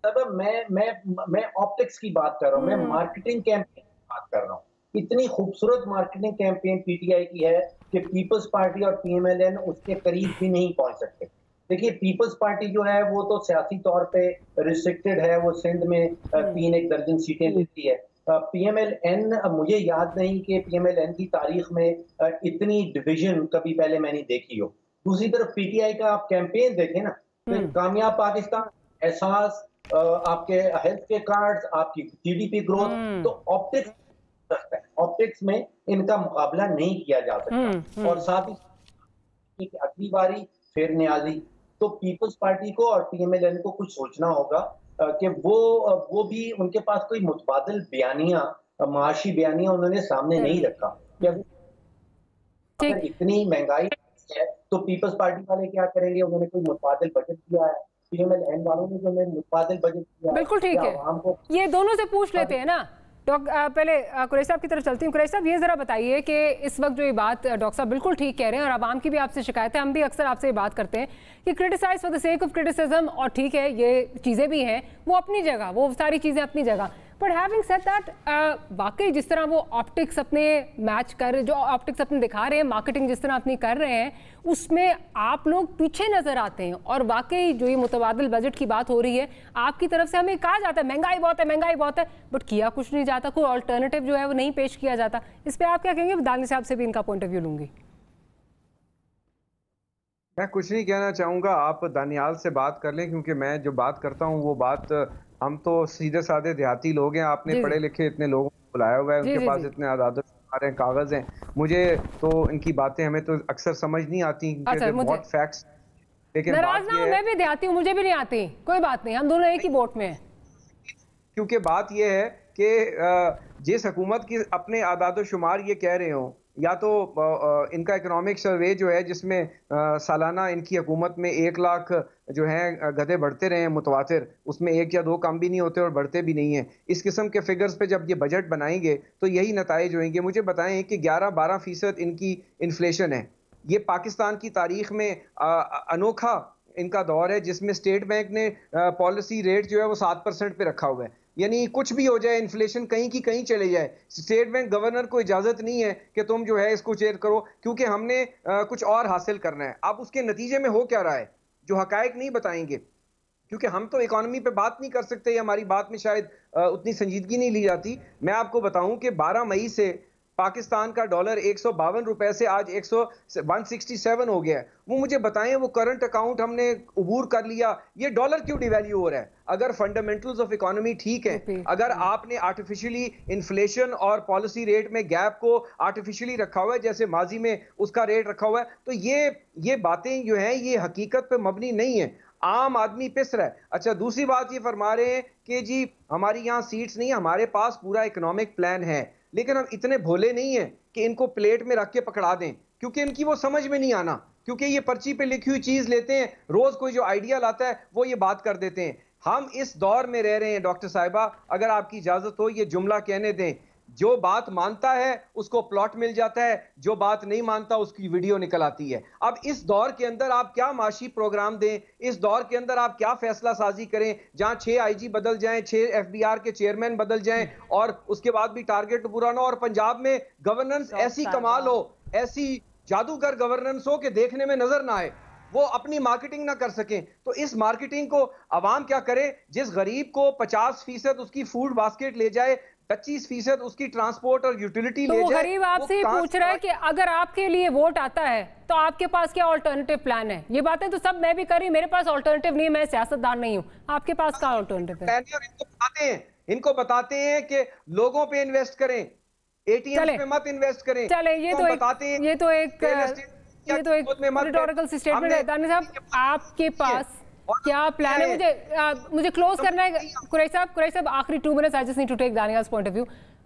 मैं ऑप्टिक्स की बात कर रहा हूँ, मैं मार्केटिंग कैंपेन की बात कर रहा हूँ। इतनी खूबसूरत मार्केटिंग कैंपेन पीटीआई की है कि पीपल्स पार्टी और पीएमएलएन उसके करीब भी नहीं पहुंच सकते। देखिए पीपल्स पार्टी जो है वो तो सियासी तौर पे रिस्ट्रिक्टेड है, वो सिंध में 3 दर्जन सीटें लेती है। पीएमएलएन, मुझे याद नहीं कि पीएमएलएन की तारीख में इतनी डिवीजन कभी पहले मैंने देखी हो। दूसरी तरफ पीटीआई का आप कैंपेन देखें ना, तो कामयाब पाकिस्तान, एहसास, आपके हेल्थ के कार्ड्स, आपकी जीडीपी ग्रोथ, तो ऑप्टिक्स में इनका मुकाबला नहीं किया जा सकता। और साथ ही अगली बारी फिर न्याजी, तो पीपल्स पार्टी को और पीएमएलएन को कुछ सोचना होगा कि वो भी, उनके पास कोई मुतबादिल बयानिया, माशी बयानिया उन्होंने सामने नहीं रखा। अगर इतनी महंगाई है तो पीपल्स पार्टी वाले क्या करेंगे? उन्होंने कोई मुतबादिल बजट दिया है, पीएमएलएन वालों ने जो मुतबादिल बजट दिया है, बिल्कुल ठीक है, ये दोनों से पूछ लेते हैं ना। पहले कुरैशी साहब की तरफ चलती हूँ। कुरैशी साहब, ये जरा बताइए कि इस वक्त जो ये बात डॉक्टर साहब बिल्कुल ठीक कह रहे हैं, और आवाम की भी आपसे शिकायत है, हम भी अक्सर आपसे बात करते हैं कि criticize for the sake of criticism, और ठीक है ये चीज़ें भी हैं, वो अपनी जगह, वो सारी चीज़ें अपनी जगह, बट हैविंग सेड दैट, वाकई जिस तरह वो ऑप्टिक्स अपने मैच कर, जो ऑप्टिक्स अपने दिखा रहे हैं, मार्केटिंग जिस तरह अपनी कर रहे हैं, उसमें आप लोग पीछे नजर आते हैं। और वाकई जो ये मुतबादिल बजट की बात हो रही है, आपकी तरफ से हमें कहा जाता है महंगाई बहुत है, महंगाई बहुत है, बट किया कुछ नहीं जाता, कोई ऑल्टरनेटिव जो है वो नहीं पेश किया जाता। इस पर आप क्या कहेंगे? दानिश साहब से भी इनका पॉइंट ऑफ व्यू लूंगी। मैं कुछ नहीं कहना चाहूँगा, आप दानियाल से बात कर लें, क्योंकि मैं जो बात करता हूँ वो बात, हम तो सीधे साधे देहाती लोग हैं, आपने पढ़े लिखे इतने लोगों को बुलाया हुआ है, उनके पास इतने आदाद हैं, कागज हैं, मुझे तो इनकी बातें हमें तो अक्सर समझ नहीं आती, बहुत फैक्ट्स। लेकिन नाराज ना, मैं भी देहाती हूँ, मुझे भी नहीं आती, कोई बात नहीं, हम दोनों एक ही बोट में हैं। क्योंकि बात यह है कि जिस हुकूमत की अपने आदाद शुमार ये कह रहे हो, या तो इनका इकोनॉमिक सर्वे जो है जिसमें सालाना इनकी हुकूमत में 1 लाख जो है गधे बढ़ते रहे हैं मुतवातिर, उसमें 1 या 2 कम भी नहीं होते और बढ़ते भी नहीं हैं। इस किस्म के फिगर्स पे जब ये बजट बनाएंगे तो यही नताइज होंगे। मुझे बताएं कि 11-12% इनकी इन्फ्लेशन है। ये पाकिस्तान की तारीख में अनोखा इनका दौर है जिसमें स्टेट बैंक ने पॉलिसी रेट जो है वो 7% पे रखा हुआ है। यानी कुछ भी हो जाए, इन्फ्लेशन कहीं की कहीं चले जाए, स्टेट बैंक गवर्नर को इजाजत नहीं है कि तुम जो है इसको चेयर करो, क्योंकि हमने कुछ और हासिल करना है। अब उसके नतीजे में हो क्या रहा है जो हकायक नहीं बताएंगे, क्योंकि हम तो इकोनॉमी पे बात नहीं कर सकते, हमारी बात में शायद उतनी संजीदगी नहीं ली जाती। मैं आपको बताऊं कि 12 मई से पाकिस्तान का डॉलर 152 रुपए से आज 167 हो गया है। वो मुझे बताएं, वो करंट अकाउंट हमने उबूर कर लिया, ये डॉलर क्यों डिवैल्यू हो रहा है? अगर फंडामेंटल्स ऑफ इकोनॉमी ठीक है, अगर आपने आर्टिफिशियली इन्फ्लेशन और पॉलिसी रेट में गैप को आर्टिफिशियली रखा हुआ है जैसे माजी में उसका रेट रखा हुआ है, तो ये बातें जो हैं ये हकीकत पे मबनी नहीं है। आम आदमी पिस रहा है। अच्छा, दूसरी बात ये फरमा रहे हैं कि जी हमारी यहाँ सीट्स नहीं, हमारे पास पूरा इकोनॉमिक प्लान है, लेकिन हम इतने भोले नहीं हैं कि इनको प्लेट में रख के पकड़ा दें, क्योंकि इनकी वो समझ में नहीं आना, क्योंकि ये पर्ची पे लिखी हुई चीज लेते हैं, रोज कोई जो आइडिया लाता है वो ये बात कर देते हैं। हम इस दौर में रह रहे हैं डॉक्टर साहिबा, अगर आपकी इजाजत हो ये जुमला कहने दें, जो बात मानता है उसको प्लॉट मिल जाता है, जो बात नहीं मानता उसकी वीडियो निकल आती है। अब इस दौर के अंदर आप क्या माशी प्रोग्राम दें, इस दौर के अंदर आप क्या फैसला साजी करें जहां 6 आईजी बदल जाएं, 6 FBR के चेयरमैन बदल जाएं और उसके बाद भी टारगेट पूरा ना, और पंजाब में गवर्नेंस ऐसी कमाल हो, ऐसी जादूगर गवर्नेंस हो कि देखने में नजर ना आए, वो अपनी मार्केटिंग ना कर सकें। तो इस मार्केटिंग को अवाम क्या करे, जिस गरीब को 50% उसकी फूड बास्केट ले जाए, 25% उसकी ट्रांसपोर्ट और यूटिलिटी ले जाए, गरीब आपसे ही पूछ रहा है कि अगर आपके लिए वोट आता है तो आपके पास क्या ऑल्टरनेटिव प्लान है? ये बातें तो सब मैं भी कर रही, मेरे पास ऑल्टरनेटिव नहीं है, मैं सियासतदान नहीं हूँ, आपके पास क्या ऑल्टरनेटिव है? इनको बताते हैं कि लोगों पे इन्वेस्ट करें, ATM पे मत इन्वेस्ट करें। चले ये तो एक रिटोरिकल स्टेटमेंट है। दानिश साहब, आपके पास क्या प्लान है? मुझे क्लोज करना है। कुरैशी साहब, आखिरी 2 minutes, I just need to take Daniya's point of view.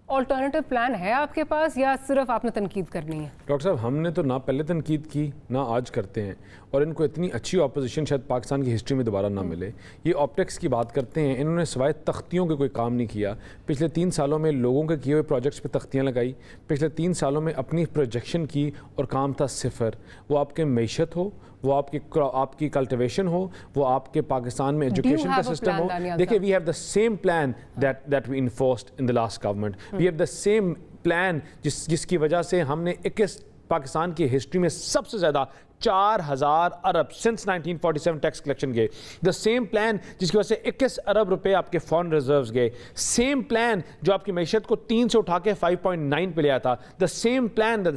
Alternative plan है आपके पास या सिर्फ आपने तनकीद करनी है? डॉक्टर साहब, हमने तो ना पहले तनकीद की ना आज करते हैं, और इनको इतनी अच्छी ऑपोजिशन शायद पाकिस्तान की हिस्ट्री में दोबारा ना मिले। ये ऑप्टिक्स की बात करते हैं, इन्होंने सिवाय तख्तियों के कोई काम नहीं किया। पिछले 3 सालों में लोगों के किए हुए प्रोजेक्ट्स पे तख्तियाँ लगाई, पिछले 3 सालों में अपनी प्रोजेक्शन की और काम था सिफर। वो आपके मैशत हो, वो आपकी कल्टिवेशन हो, वो आपके पाकिस्तान में एजुकेशन का सिस्टम हो। देखिए, we have the same plan that we enforced in the last government. We have the same plan जिसकी वजह से हमने 21 पाकिस्तान की हिस्ट्री में सबसे ज़्यादा 4000 अरब सिंस 1947 टैक्स कलेक्शन गए। द सेम प्लान जिसकी वजह से 21 अरब रुपए आपके फॉरेन रिजर्व्स गए। सेम प्लान जो आपकी मैशत को 3 से उठा के 5.9 पे ले आया था। The same plan that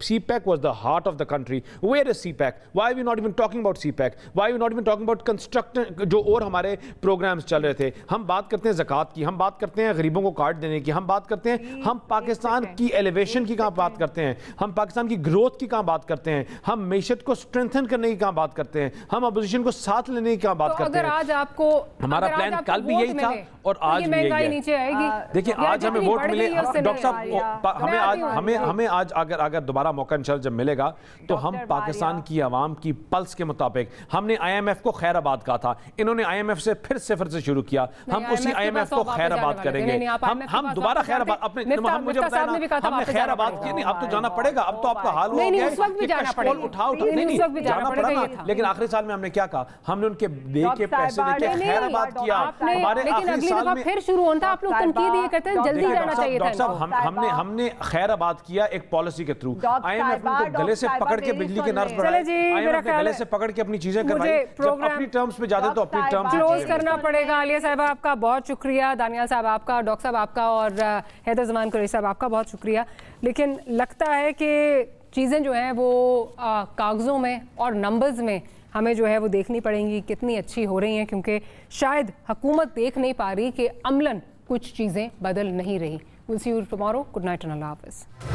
CPEC was the heart of the country. Where is CPEC? Why are we not even talking about CPEC? Why are we not even talking about construction जो और हमारे प्रोग्राम्स चल रहे थे? हम बात करते हैं ज़कात की, हम बात करते हैं गरीबों को कार्ड देने की, हम बात करते हैं हम पाकिस्तान की एलिवेशन की कहाँ बात करते हैं, हम पाकिस्तान की ग्रोथ की कहाँ बात करते हैं, हम मैशत को स्ट्रेंथन करने की कहाँ बात करते हैं, हम अपोजिशन को साथ लेने की कहाँ बात करते हैं। आज आपको हमारा प्लान कल भी यही था और आज भी यही है। नीचे आएगी। देखिए, आज हमें वोट मिले, डॉक्टर साहब, हमें आज अगर दोबारा मौका इंशाल्लाह जब मिलेगा तो हम पाकिस्तान की आवाम की पल्स के मुताबिक, हमने IMF को खैराबाद कहा था, इन्होंने IMF से फिर सिफर से शुरू किया, हम उसी IMF को खैराबाद करेंगे। हम दोबारा खैराबाद अपने, मुझे बताया ना, हमने खैराबाद की नहीं, अब तो जाना पड़ेगा, अब तो आपका हाल हो गया है, उठाओ नहीं जाना पड़ेगा। लेकिन आखिरी साल में हमने क्या कहा, हमने उनके दे के पैसे दे के खैराबाद किया। हमारे आखिरी साल में फिर शुरू होता, आप लोग तनकीद ये कहते हैं जल्दी जाना चाहिए था। डॉक्टर साहब, हमने खैराबाद किया एक पॉलिसी के थ्रू। IMF को गले से पकड़ के बिजली के नर्स बढ़ाए, IMF ने गले से पकड़ के अपनी चीजें करवाई। जब अपनी टर्म्स पे जाते तो अपनी टर्म्स क्लोज करना पड़ेगा। आलिया साहब आपका बहुत शुक्रिया, दानियाल साहब आपका, डॉक्टर साहब आपका और हैदर जमान कुरैशी साहब आपका बहुत शुक्रिया। लेकिन लगता है कि चीज़ें जो हैं वो कागज़ों में और नंबर्स में हमें जो है वो देखनी पड़ेंगी कितनी अच्छी हो रही हैं, क्योंकि शायद हुकूमत देख नहीं पा रही कि अमलन कुछ चीज़ें बदल नहीं रही। Will see you tomorrow. Good night and अल्लाह हाफ़िज़।